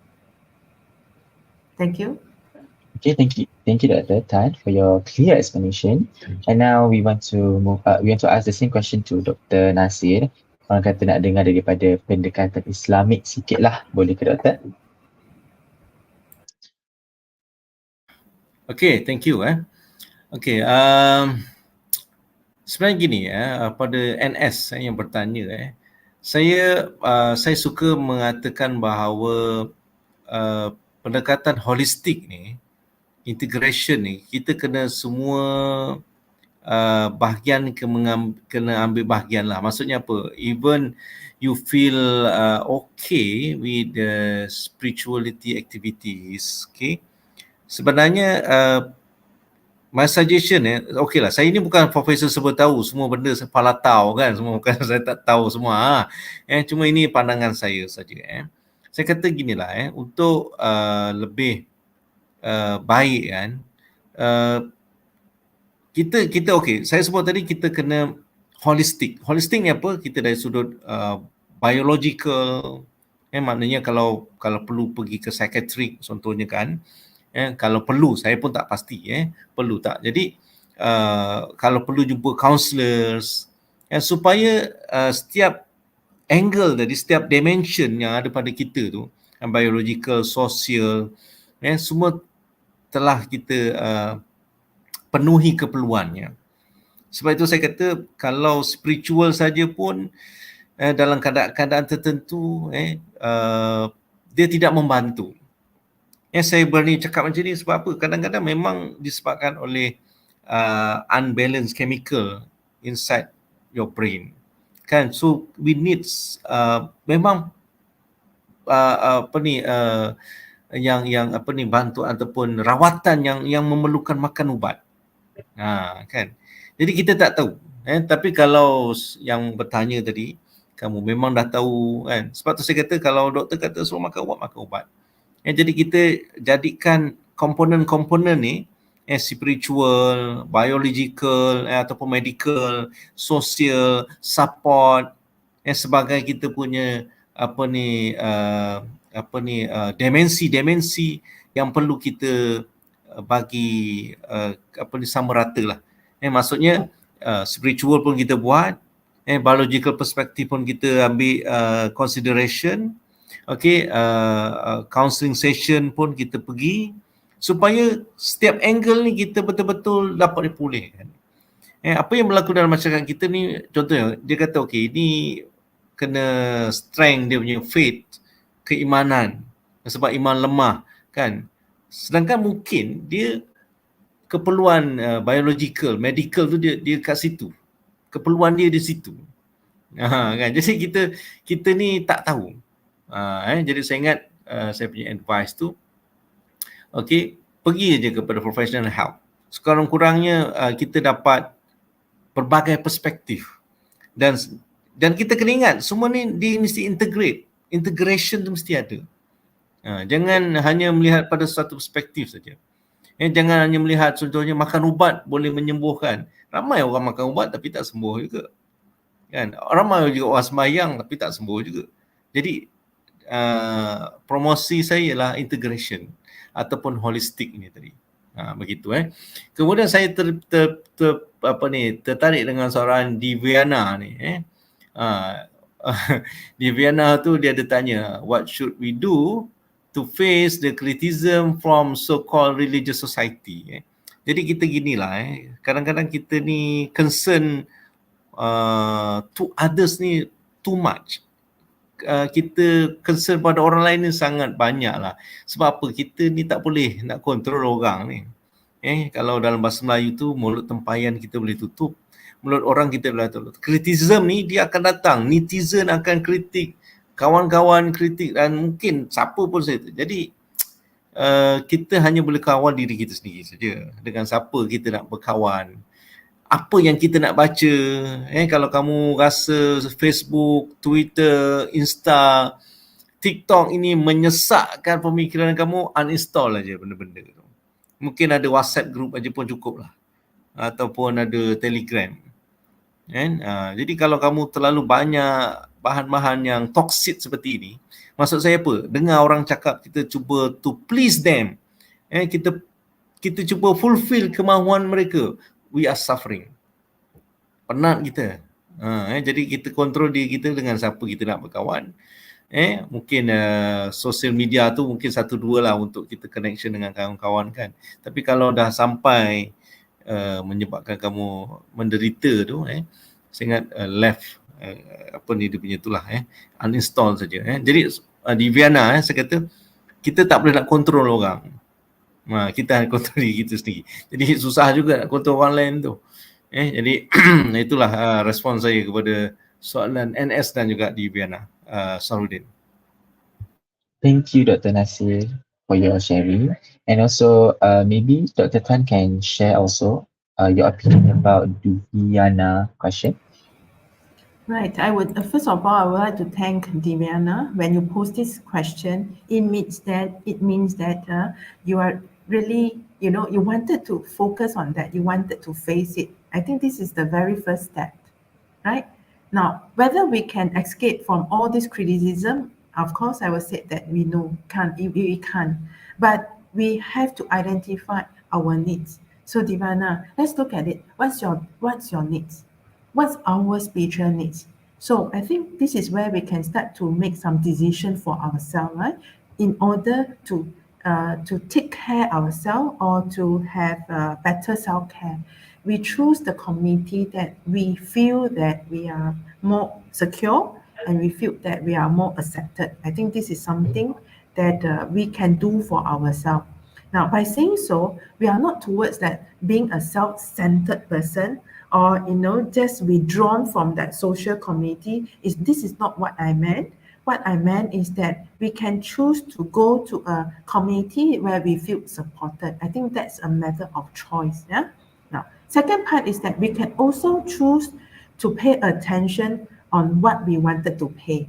Thank you. Okay, thank you, Dr. Tan, for your clear explanation. And now we want to ask the same question to Dr. Nasir. Orang kata nak dengar daripada pendekatan Islamik sikit lah, boleh ke Doktor? Okay, thank you. Okay, sebenarnya gini pada NS yang bertanya saya suka mengatakan bahawa pendekatan holistik ni, integration ni, kita kena semua bahagian kena ambil bahagian lah. Maksudnya apa? Even you feel okay with the spirituality activities, okay? Sebenarnya my suggestion okay lah, saya ni bukan profesor serba tahu semua benda, kepala tahu kan, semua bukan saya tak tahu semua. Cuma ini pandangan saya saja. Saya kata ginilah, untuk lebih baik kan, kita okay, saya sebut tadi kita kena holistik. Holistik ni apa? Kita dari sudut biological, maknanya kalau perlu pergi ke psychiatric contohnya kan, kalau perlu, saya pun tak pasti perlu tak. Jadi kalau perlu jumpa counselors, supaya setiap angle tadi, setiap dimension yang ada pada kita tu, biological, social, semua telah kita penuhi keperluannya. Sebab itu saya kata kalau spiritual saja pun dalam keadaan tertentu dia tidak membantu. Saya berani cakap macam ni sebab apa? Kadang-kadang memang disebabkan oleh unbalanced chemical inside your brain. Kan? So we need memang bantuan ataupun rawatan yang memerlukan makan ubat. Kan? Jadi kita tak tahu. Tapi kalau yang bertanya tadi, kamu memang dah tahu kan. Sebab tu saya kata kalau doktor kata suruh makan ubat. Jadi kita jadikan komponen-komponen ni spiritual, biological ataupun medical, social, support sebagai kita punya dimensi yang perlu kita bagi sama rata lah. Maksudnya spiritual pun kita buat, biological perspective pun kita ambil consideration, okay, counselling session pun kita pergi, supaya setiap angle ni kita betul-betul dapat dipulihkan. Apa yang berlaku dalam masyarakat kita ni, contohnya dia kata okay, ini kena strength dia punya faith, keimanan, sebab iman lemah kan. Sedangkan mungkin dia keperluan biological, medical tu dia kat situ. Keperluan dia di situ. Kan. Jadi kita ni tak tahu. Jadi saya ingat saya punya advice tu, okay, pergi je kepada professional help. Sekurang-kurangnya kita dapat pelbagai perspektif. Dan kita kena ingat, semua ni dia mesti integrate. Integration tu mesti ada. Jangan hanya melihat pada satu perspektif saja. Jangan hanya melihat contohnya makan ubat boleh menyembuhkan. Ramai orang makan ubat tapi tak sembuh juga. Kan? Ramai juga orang sembahyang tapi tak sembuh juga. Jadi promosi saya ialah integration ataupun holistik ni tadi. Begitu Kemudian saya tertarik dengan seorang Diviana ni Diviana tu dia ada tanya, what should we do to face the criticism from so-called religious society? Jadi kita ginilah kadang-kadang kita ni concern to others ni too much. Kita concern pada orang lain ni sangat banyak lah. Sebab apa? Kita ni tak boleh nak kontrol orang ni. Kalau dalam bahasa Melayu tu, mulut tempayan kita boleh tutup. Mulut orang kita boleh tutup. Criticism ni dia akan datang. Netizen akan kritik. Kawan-kawan kritik dan mungkin siapa pun saja. Jadi kita hanya boleh kawal diri kita sendiri saja. Dengan siapa kita nak berkawan. Apa yang kita nak baca. Kalau kamu rasa Facebook, Twitter, Insta, TikTok ini menyesakkan pemikiran kamu, uninstall aja benda-benda tu. Mungkin ada WhatsApp group aja pun cukup lah. Ataupun ada Telegram. Jadi kalau kamu terlalu banyak bahan-bahan yang toxic seperti ini, maksud saya apa? Dengar orang cakap, kita cuba to please them. Kita cuba fulfill kemahuan mereka. We are suffering. Penat kita. Jadi kita kontrol diri kita dengan siapa kita nak berkawan. Mungkin social media tu mungkin 1-2 lah untuk kita connection dengan kawan-kawan kan. Tapi kalau dah sampai menyebabkan kamu menderita tu, saya ingat left apa ni dia punya itulah uninstall saja. Jadi di Vienna saya kata kita tak boleh nak kontrol orang. Kita hanya kontrol diri kita sendiri. Jadi susah juga nak kontrol orang lain tu. Jadi itulah respon saya kepada soalan NS dan juga di Vienna. Sarudin. Thank you, Dr. Nasir, for your sharing. And also, maybe Dr. Tan can share also your opinion about Diviana question. Right. I would first of all, I would like to thank Diviana. When you post this question, it means that you are really, you wanted to focus on that. You wanted to face it. I think this is the very first step, right? Now, whether we can escape from all this criticism, of course, I will say that we can't. But we have to identify our needs. So, Diviana, let's look at it. What's your needs? What's our spiritual needs? So I think this is where we can start to make some decision for ourselves, right? In order to take care ourselves or to have better self-care. We choose the community that we feel that we are more secure and we feel that we are more accepted. I think this is something that we can do for ourselves. Now, by saying so, we are not towards that being a self-centered person or just withdrawn from that social community. This is not what I meant. What I meant is that we can choose to go to a community where we feel supported. I think that's a matter of choice. Yeah. Now, second part is that we can also choose to pay attention on what we wanted to pay.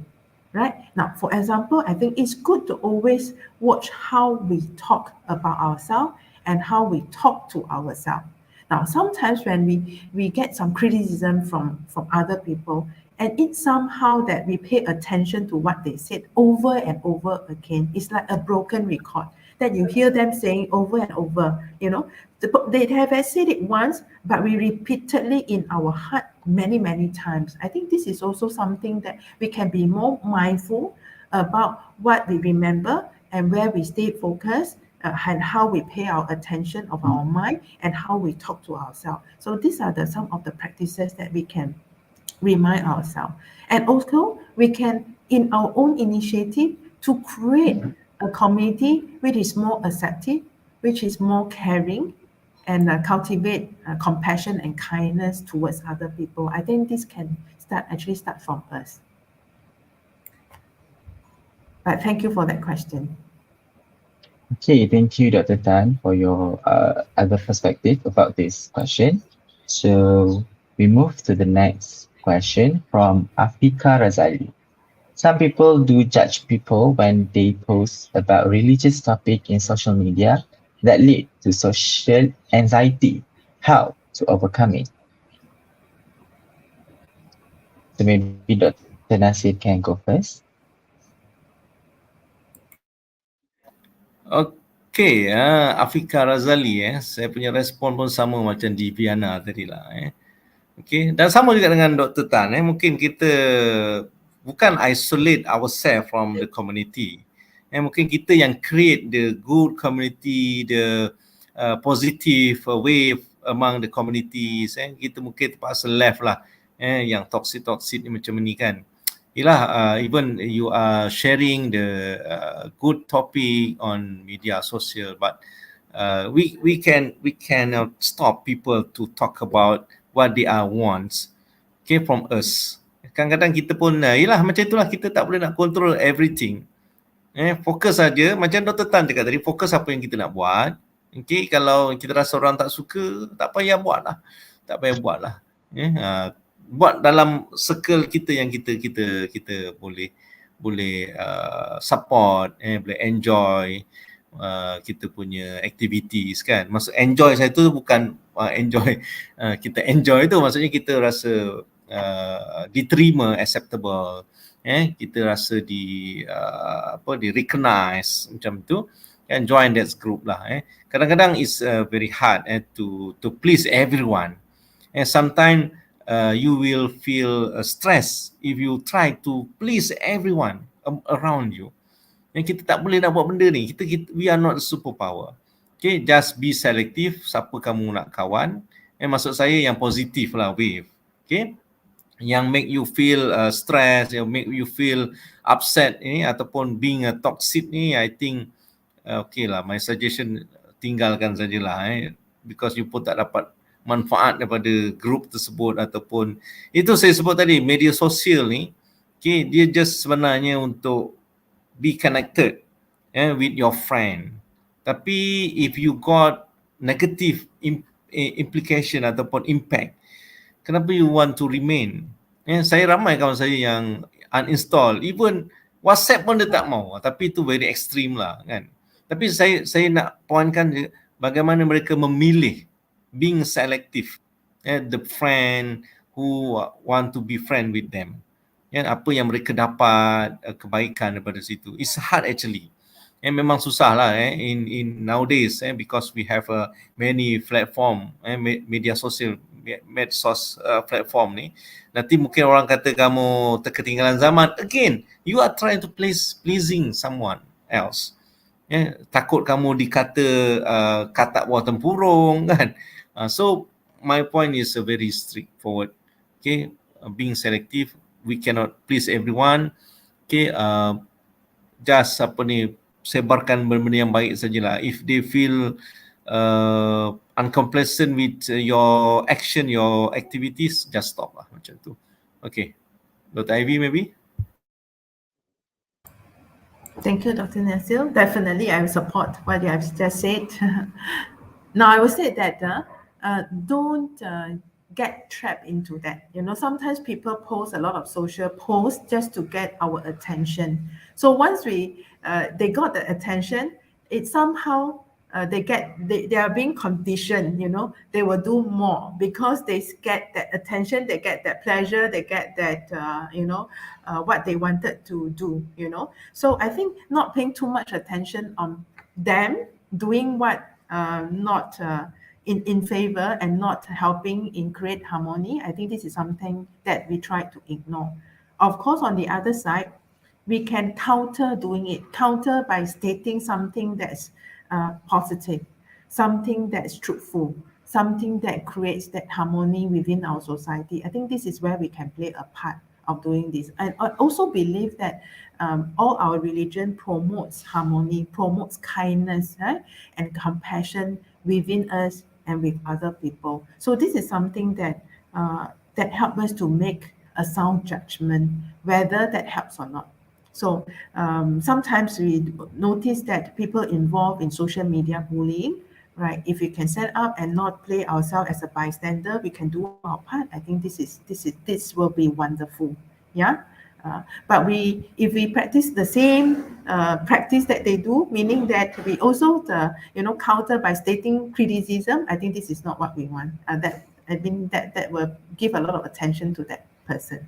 Right? Now, for example, I think it's good to always watch how we talk about ourselves and how we talk to ourselves. Now, sometimes when we get some criticism from other people, and it's somehow that we pay attention to what they said over and over again. It's like a broken record that you hear them saying over and over. They have said it once, but we repeatedly in our heart many, many times. I think this is also something that we can be more mindful about what we remember and where we stay focused. And how we pay our attention of our mind and how we talk to ourselves. So these are some of the practices that we can remind ourselves. And also we can, in our own initiative, to create a community which is more accepting, which is more caring, and cultivate compassion and kindness towards other people. I think this can start from us. But thank you for that question. Okay, thank you, Dr. Tan, for your other perspective about this question. So we move to the next question from Afika Razali. Some people do judge people when they post about religious topic in social media that lead to social anxiety, how to overcome it. So maybe Dr. Nasir can go first. Okay, Afika Razali, saya punya respon pun sama macam Diviana tadi lah. Okay, dan sama juga dengan Dr. Tan. Mungkin kita bukan isolate ourselves from the community. Mungkin kita yang create the good community, the positive wave among the communities. Kita mungkin terpaksa left lah. Yang toxic ni macam ni kan. Yelah, even you are sharing the good topic on media social, but we cannot stop people to talk about what they are wants, okay, from us. Kadang-kadang kita pun, yelah macam itulah, kita tak boleh nak control everything. Fokus saja, macam Dr. Tan cakap tadi, fokus apa yang kita nak buat. Okay, kalau kita rasa orang tak suka, tak payah buat lah. Tak payah buat lah. Buat dalam circle kita yang kita boleh support, boleh enjoy kita punya activities kan. Maksud enjoy saya tu bukan enjoy kita enjoy tu, maksudnya kita rasa diterima, acceptable, kita rasa di recognize macam tu, and join that group lah. Kadang-kadang it's very hard to please everyone, and sometimes you will feel stress if you try to please everyone around you. Yang kita tak boleh nak buat benda ni. We are not a superpower. Okay, just be selective siapa kamu nak kawan. Maksud saya yang positif lah, wave. Okay, yang make you feel stress, yang make you feel upset ni, ataupun being a toxic ni, I think okay lah, my suggestion tinggalkan sajalah, because you pun tak dapat manfaat daripada grup tersebut. Ataupun itu saya sebut tadi, media sosial ni, okay, dia just sebenarnya untuk be connected with your friend. Tapi if you got negative implication ataupun impact, kenapa you want to remain? Saya ramai kawan saya yang uninstall, even WhatsApp pun dia tak mau, tapi itu very extreme lah kan. Tapi saya nak pointkan bagaimana mereka memilih, being selective, the friend who want to be friend with them, apa yang mereka dapat kebaikan daripada situ. It's hard actually, memang susah lah in nowadays, because we have many platform, media sosial, medsos platform ni. Nanti mungkin orang kata kamu terketinggalan zaman. Again, you are trying to pleasing someone else. Takut kamu dikata katak buah tempurung kan. So my point is very straightforward. Okay, being selective, we cannot please everyone. Okay, just sebarkan benda-benda yang baik sajalah. If they feel uncomplacent with your action, your activities, just stop lah macam tu. Okay, Dr. Ivy maybe? Thank you, Dr. Nasir. Definitely, I will support what you have just said. Now, I will say that don't get trapped into that. Sometimes people post a lot of social posts just to get our attention. So once they got the attention, it somehow they are being conditioned. They will do more because they get that attention, they get that pleasure, they get that what they wanted to do. So I think not paying too much attention on them doing what not in favor and not helping in create harmony, I think this is something that we try to ignore. Of course, on the other side, we can counter doing it. Counter by stating something that's positive, something that's truthful, something that creates that harmony within our society. I think this is where we can play a part of doing this. And I also believe that all our religion promotes harmony, promotes kindness, and compassion within us and with other people. So this is something that that helps us to make a sound judgment, whether that helps or not. So sometimes we notice that people involved in social media bullying, right? If we can set up and not play ourselves as a bystander, we can do our part. I think this will be wonderful. Yeah. But if we practice the same practice that they do, meaning that we also counter by stating criticism, I think this is not what we want. That will give a lot of attention to that person.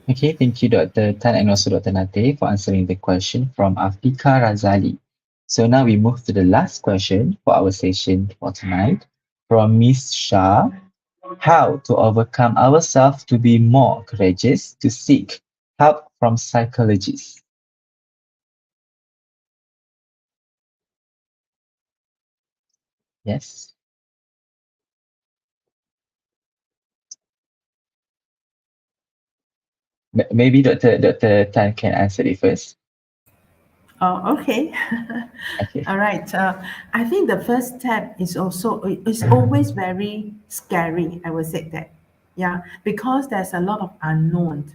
Okay, thank you, Dr. Tan and also Dr. Nate for answering the question from Afika Razali. So now we move to the last question for our session for tonight from Miss Shah. How to overcome ourselves to be more courageous to seek help from psychologists? Yes. Maybe Dr. Tan can answer it first. Oh, okay. Okay. All right. I think the first step is always very scary. I would say that, yeah, because there's a lot of unknown.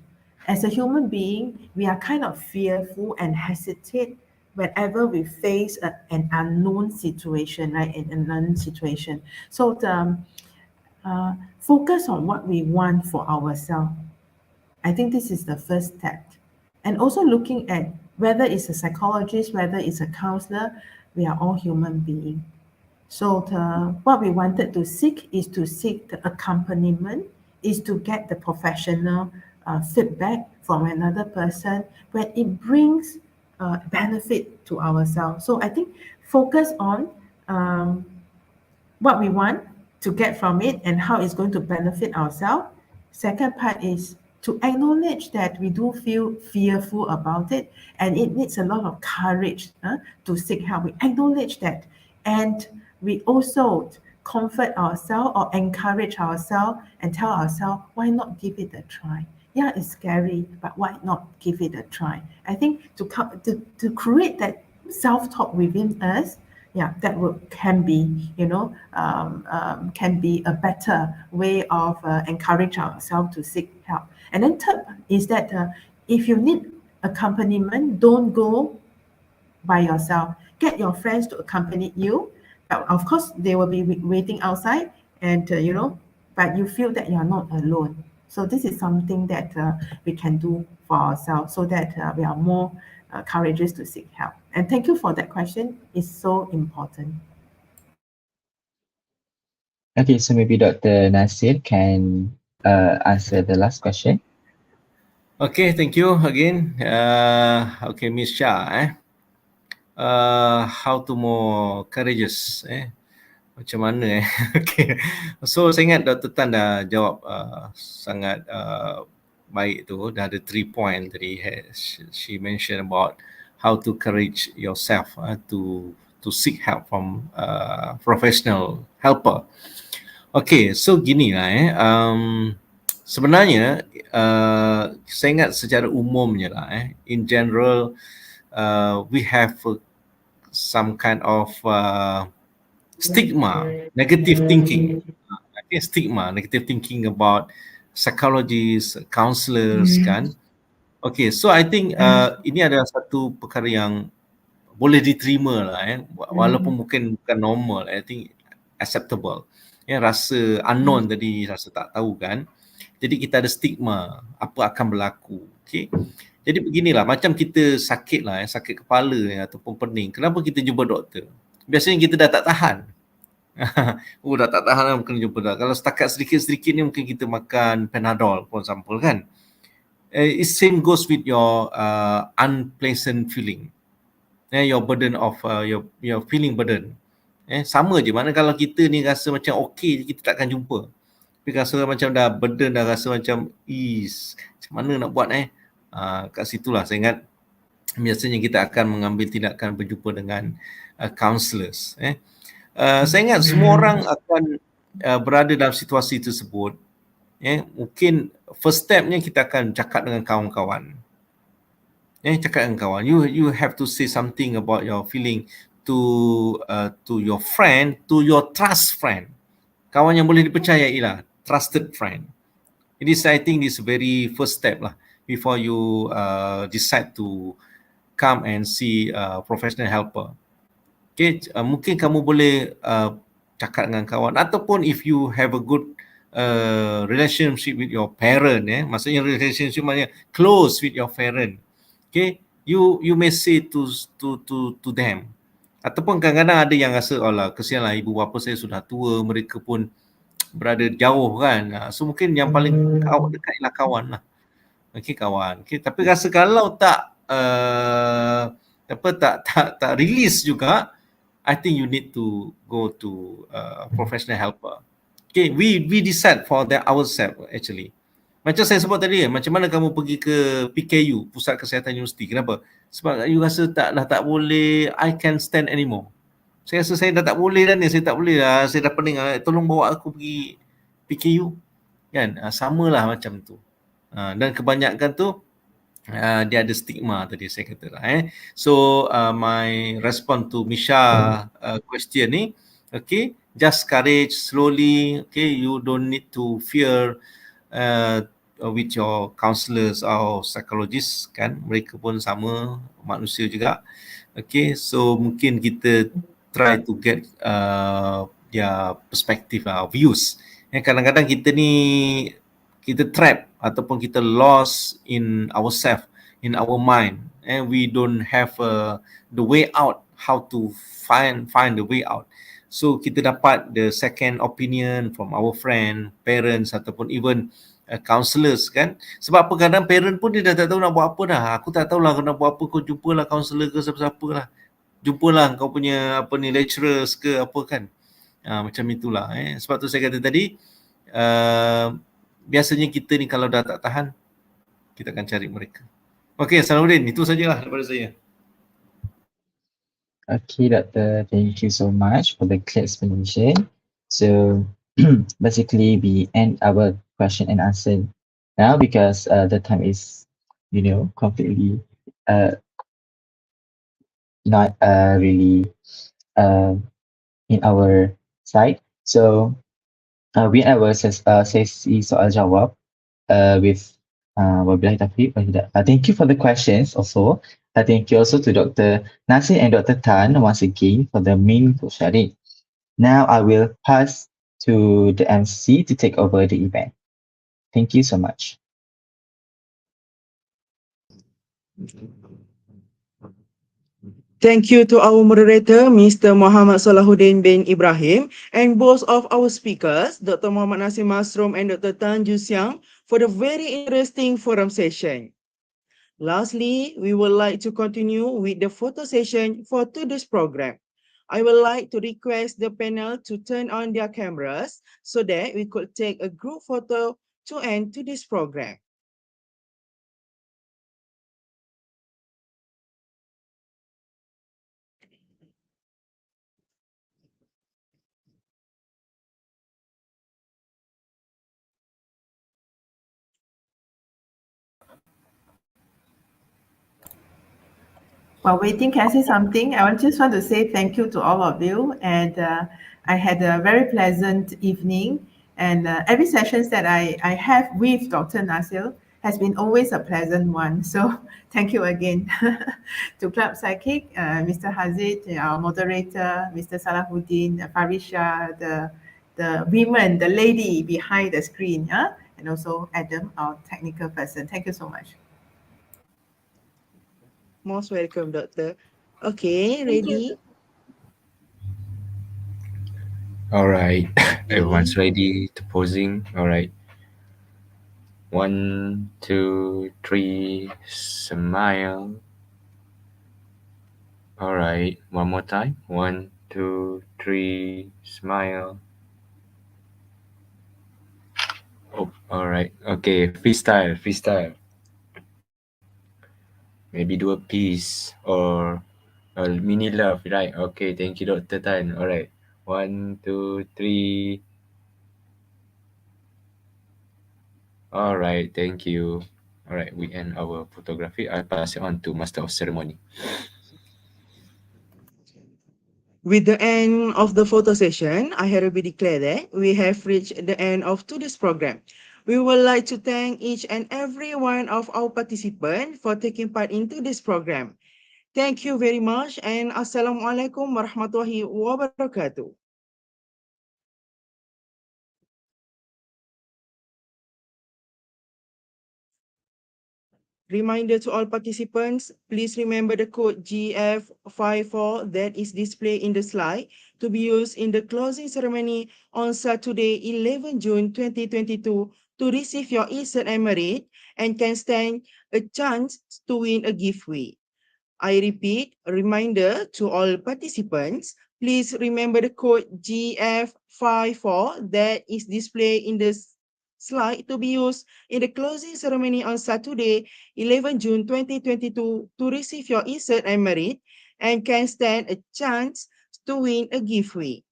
As a human being, we are kind of fearful and hesitate whenever we face an unknown situation, right? An unknown situation. So focus on what we want for ourselves. I think this is the first step. And also looking at whether it's a psychologist, whether it's a counselor, we are all human beings. So what we wanted to seek is to seek the accompaniment, is to get the professional feedback from another person where it brings benefit to ourselves. So I think focus on what we want to get from it and how it's going to benefit ourselves. Second part is to acknowledge that we do feel fearful about it and it needs a lot of courage to seek help. We acknowledge that and we also comfort ourselves or encourage ourselves and tell ourselves, why not give it a try? Yeah, it's scary, but why not give it a try? I think to create that self-talk within us, yeah, that can be a better way of encourage ourselves to seek help. And then third is that if you need accompaniment, don't go by yourself. Get your friends to accompany you. Of course, they will be waiting outside, and but you feel that you're not alone. So this is something that we can do for ourselves, so that we are more courageous to seek help. And thank you for that question. It's so important. Okay, so maybe Dr. Nasir can answer the last question. Okay, thank you again. Okay, Miss Shah. How to more courageous? Macam mana? Okay. So saya ingat Dr. Tan dah jawab sangat baik tu. Dah ada 3 point tadi. She mentioned about how to encourage yourself to seek help from professional helper. Okay, so gini lah sebenarnya saya ingat secara umumnya lah in general we have some kind of stigma, negative thinking. I think stigma, negative thinking about psychologists, counselors kan. Okay, so I think ini adalah satu perkara yang boleh diterima lah walaupun mungkin bukan normal, I think acceptable. Rasa unknown tadi, rasa tak tahu kan. Jadi kita ada stigma apa akan berlaku. Okay. Jadi beginilah, macam kita sakit lah, sakit kepala ataupun pening. Kenapa kita jumpa doktor? Biasanya kita dah tak tahan. Dah tak tahan lah kena jumpa doktor. Kalau setakat sedikit-sedikit ni mungkin kita makan Panadol for example kan. It same goes with your unpleasant feeling. Your burden of your feeling burden. Sama je, mana kalau kita ni rasa macam okey, kita takkan jumpa. Tapi rasa macam dah burden, dah rasa macam macam mana nak buat kat situlah saya ingat biasanya kita akan mengambil tindakan berjumpa dengan counselors. Saya ingat semua orang akan berada dalam situasi tersebut. Mungkin first stepnya kita akan cakap dengan kawan-kawan. Cakap dengan kawan. You have to say something about your feeling to your friend, to your trust friend. Kawan yang boleh dipercayai lah, trusted friend. It is, I think, this very first step lah before you decide to come and see a professional helper. Okay, mungkin kamu boleh cakap dengan kawan ataupun if you have a good relationship with your parent, maksudnya relationship maknanya close with your parent. Okay, you may say to them. Ataupun kadang-kadang ada yang rasa, oh lah, kesianlah ibu bapa saya sudah tua, mereka pun berada jauh kan. So mungkin yang paling dekat ialah kawan lah. Okay, kawan. Okay, tapi rasa kalau tak tak release juga, I think you need to go to professional helper. Okay, we decide for that ourselves actually. Macam saya sebut tadi, macam mana kamu pergi ke PKU, Pusat Kesihatan Universiti. Kenapa? Sebab you rasa tak boleh, I can't stand anymore. Saya rasa saya dah tak boleh dah ni, saya tak boleh dah, saya dah pening, tolong bawa aku pergi PKU. Kan? Samalah macam tu. Dan kebanyakan tu, dia ada stigma tadi saya kata lah. So my response to Misha question ni, okay, just courage, slowly, okay, you don't need to fear with your counselors or psychologists kan, mereka pun sama manusia juga. Okay, so mungkin kita try to get their perspective lah, views. Kadang-kadang kita ni kita trap ataupun kita lost in ourselves, in our mind, and we don't have the way out, how to find the way out. So kita dapat the second opinion from our friend, parents ataupun even counselors kan. Sebab apa, kadang parent pun dia dah tak tahu nak buat apa dah. Aku tak tahulah kau nak buat apa, kau jumpalah counselor ke siapa-siapa lah. Jumpalah kau punya apa ni, lecturers ke apa kan. Macam itulah. Sebab tu saya kata tadi, biasanya kita ni kalau dah tak tahan, kita akan cari mereka. Okey, Assalamualaikum. Itu sajalah daripada saya. Okay, Doctor, thank you so much for the clear explanation. So basically, we end our question and answer now because the time is, completely not really in our side. So we end our sesi soal jawab with wabillahi taufiq wal hidayah. Thank you for the questions also. Thank you also to Dr. Nasir and Dr. Tan once again for the meaningful sharing. Now I will pass to the MC to take over the event. Thank you so much. Thank you to our moderator, Mr. Muhammad Salahuddin bin Ibrahim, and both of our speakers, Dr. Mohd Nasir Masrum and Dr. Tan Joo Siang, for the very interesting forum session. Lastly, we would like to continue with the photo session for today's program. I would like to request the panel to turn on their cameras so that we could take a group photo to end today's program. While waiting, can I say something? I just want to say thank you to all of you. And I had a very pleasant evening. And every sessions that I have with Dr. Nasir has been always a pleasant one. So thank you again to Club Psychic, Mr. Hazid, our moderator, Mr. Salahuddin, Farisha, the women, the lady behind the screen, and also Adam, our technical person. Thank you so much. Most welcome, Doctor. Okay, ready? All right, everyone's ready to posing. All right. 1, 2, 3, smile. All right, one more time. 1, 2, 3, smile. Oh, all right. Okay, freestyle. Maybe do a piece or a mini love, right? Okay, thank you, Dr. Tan. All right, 1, 2, 3. All right, thank you. All right, we end our photography. I'll pass it on to Master of Ceremony. With the end of the photo session, I hereby declare that we have reached the end of today's program. We would like to thank each and every one of our participants for taking part into this program. Thank you very much, and Assalamualaikum warahmatullahi wabarakatuh. Reminder to all participants, please remember the code GF54 that is displayed in the slide to be used in the closing ceremony on Saturday, 11 June 2022 to receive your e-cert and merit and can stand a chance to win a giveaway. I repeat, a reminder to all participants, please remember the code GF54 that is displayed in the slide to be used in the closing ceremony on Saturday, 11 June 2022 to receive your e-cert and merit and can stand a chance to win a giveaway.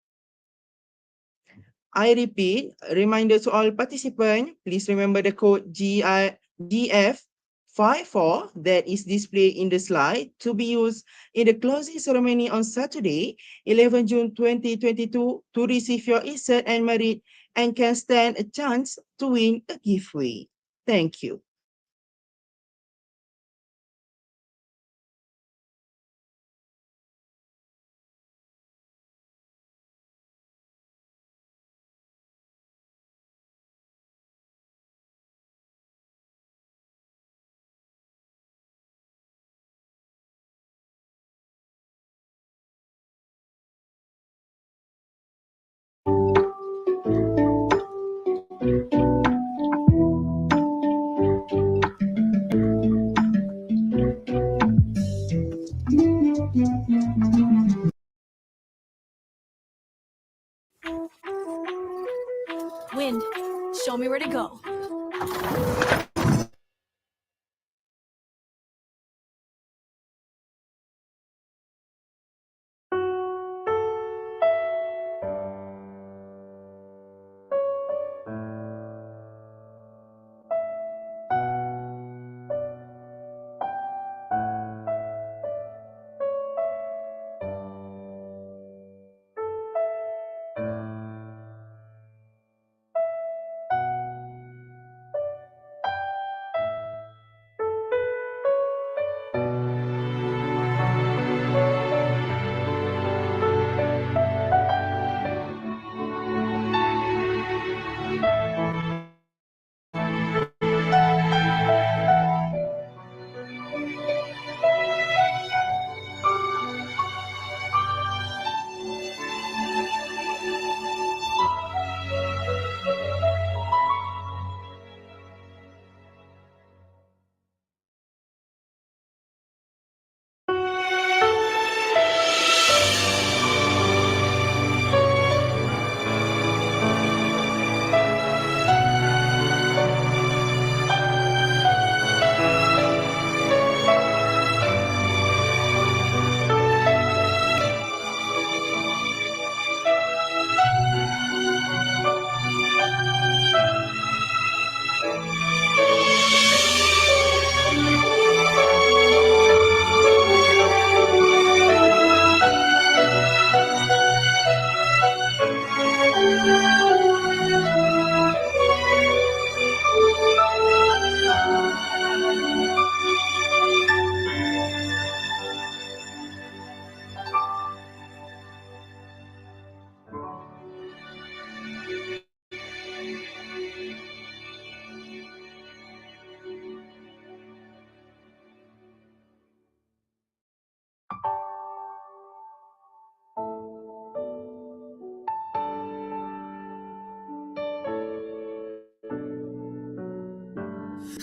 I repeat, a reminder to all participants, please remember the code GF54 that is displayed in the slide to be used in the closing ceremony on Saturday, 11 June 2022 to receive your e-cert and merit and can stand a chance to win a giveaway. Thank you. Wind, show me where to go.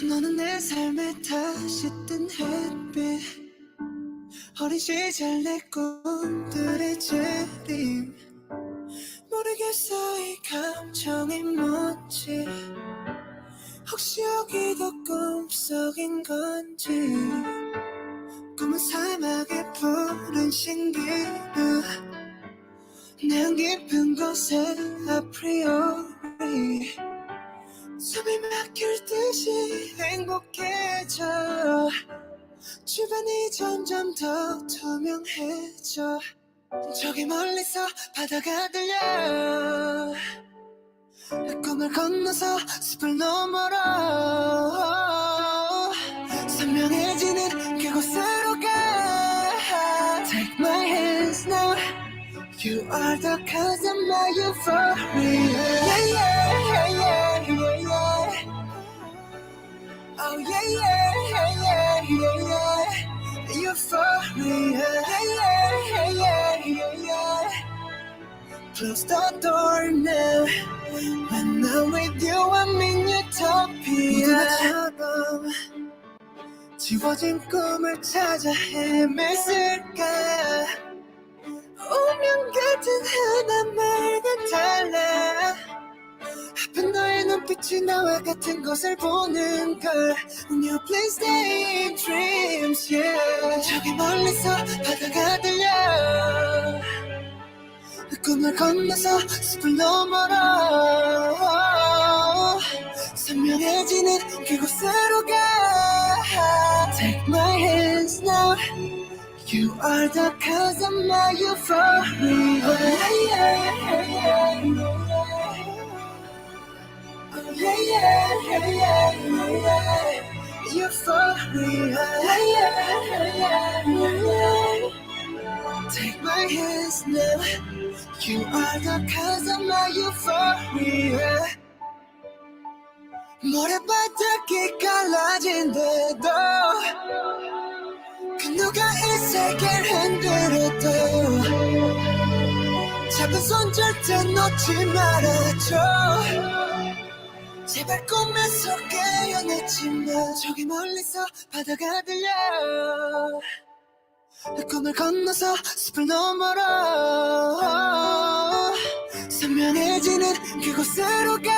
너는 내 삶에 다시 뜬 햇빛 어린 시절 내 꿈들의 재림 모르겠어 이 감정이 뭔지 혹시 여기도 꿈속인 건지 꿈은 사막의 푸른 신기루 내 깊은 곳에 아프리오리 숨이 막힐 듯이 행복해져 주변이 점점 더 투명해져 저기 멀리서 바다가 들려 내 꿈을 건너서 숲을 너머로 선명해지는 그곳으로 가 Take my hands now You are the cause of my euphoria Yeah, yeah, yeah, yeah, yeah, yeah. Oh yeah, yeah, yeah, yeah. Euphoria, close the door now. When I'm with you, I'm in utopia. 지워진 꿈을 찾아 헤맸을까. 운명 같은 하나말과 달라. 아픈 너의 눈빛이 나와 같은 것을 보는 걸. When you play stay dreams, yeah. 저기 멀리서 바다가 들려. 그 꿈을 건너서 숲을 넘어라. 선명해지는 그곳으로 가. Take my hands now. You are the cause of my euphoria. Euphoria. Take my hands now. You are the cause of my euphoria. 모래바닥이 갈라진데도 그 누가 이 세계를 흔들어도 잡은 손 절대 놓지 말아줘. 제발 꿈에서 깨어났지 마. 저기 멀리서 바다가 들려. 그 꿈을 건너서 숲을 넘어라. 선명해지는 그곳으로 가.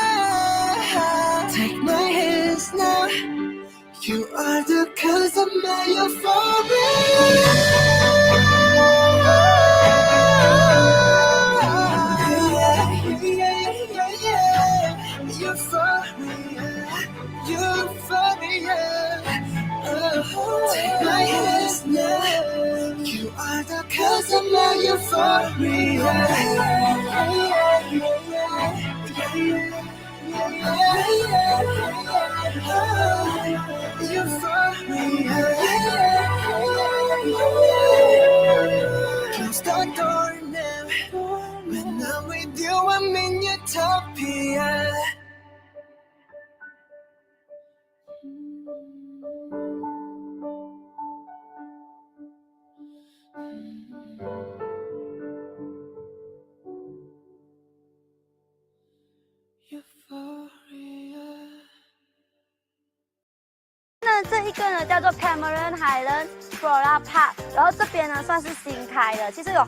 Take my hands now. You are the cause of my euphoria. Euphoria. Take my hands now. You are the cause of my euphoria. Close the door now. When I'm with you, I'm in utopia. Euphoria. 那这一个呢叫做 Cameron Highland Flora Park， 然后这边呢算是新开的，其实有。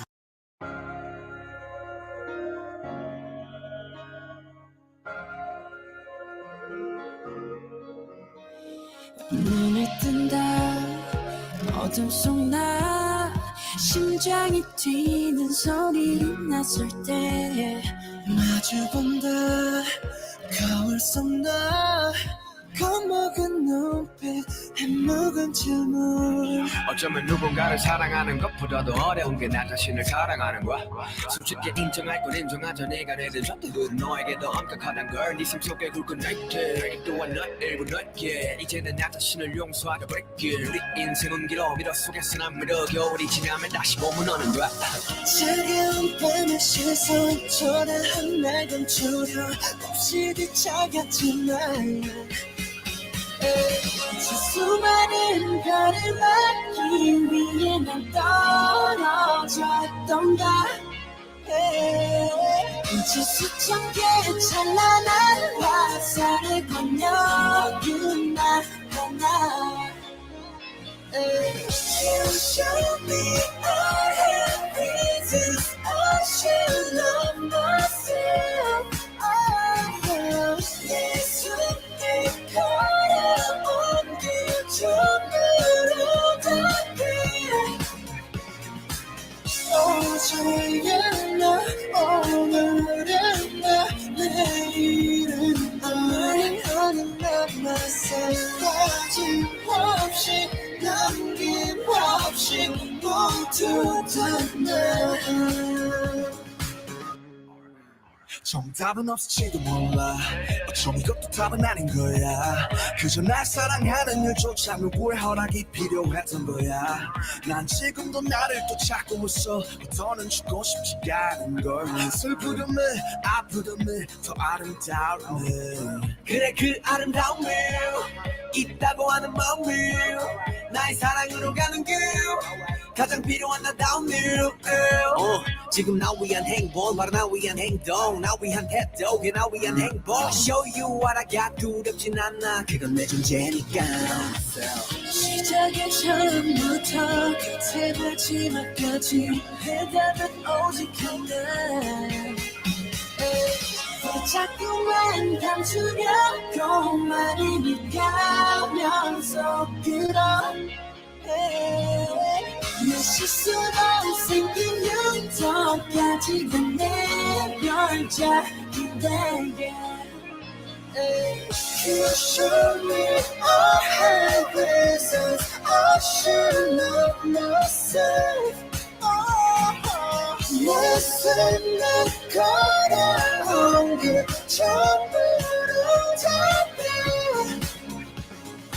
눈을 뜬다 어둠 속 나 심장이 뛰는 소리 났을 때 마주본다 거울 속 나 겁먹은 눈빛 해묵은 질문 어쩌면 누군가를 사랑하는 것보다도 어려운 게 나 자신을 사랑하는 거야. 솔직히 인정할 건 인정하자. 내가 내든 전투들은 너에게 더 엄격하단 걸. 네 심속에 굵은 나이트 또한 너 일부 너에게 이제는 나 자신을 용서하자 break. 우리 인생은 길어 미러 속에서 난 미러 겨울이 지나면 다시 봄은 오는 거야. 차가운 밤의 시선 초라한 날 감추려 없이 뒤척였지만 저 수많은 별을 막기 위해 난 떨어졌던가. 이제 수천 개의 찬란한 화살을 건너는 나 하나. You show me I have reasons I should love myself. 내 숨을 걸어온 그 종으로 닿게. 어제의 나 오늘은 나 내일은 나를 myself. 빠짐없이 남김없이 모두 다 나. 정답은 없을지도 몰라. 어쩜 이것도 답은 아닌 거야. 그저 날 사랑하는 일조차 누구의 허락이 필요했던 거야. 난 지금도 나를 또 찾고 있어. 더는 죽고 싶지가 않은 걸. 슬프듬을 아프듬을 더 아름다움을. 그래 그 아름다움을 있다고 하는 마음을 나의 사랑으로 가는 길 가장 필요한 나다운 일 지금 나 위한 행복 바로 나 위한 행동 나 위한 태도 그게 나 위한 행복 Show you what I got 두렵진 않아 그건 내 존재니까 시작의 처음부터 끝의 마지막까지 해답은 오직 하나 자꾸만 감추려고 많이 밀가면서 끌어 내 실수로 생긴 유도까지가 내별 자기인데 You show me all helplessness I should know myself 내 손에 걸어온 그 전부로 다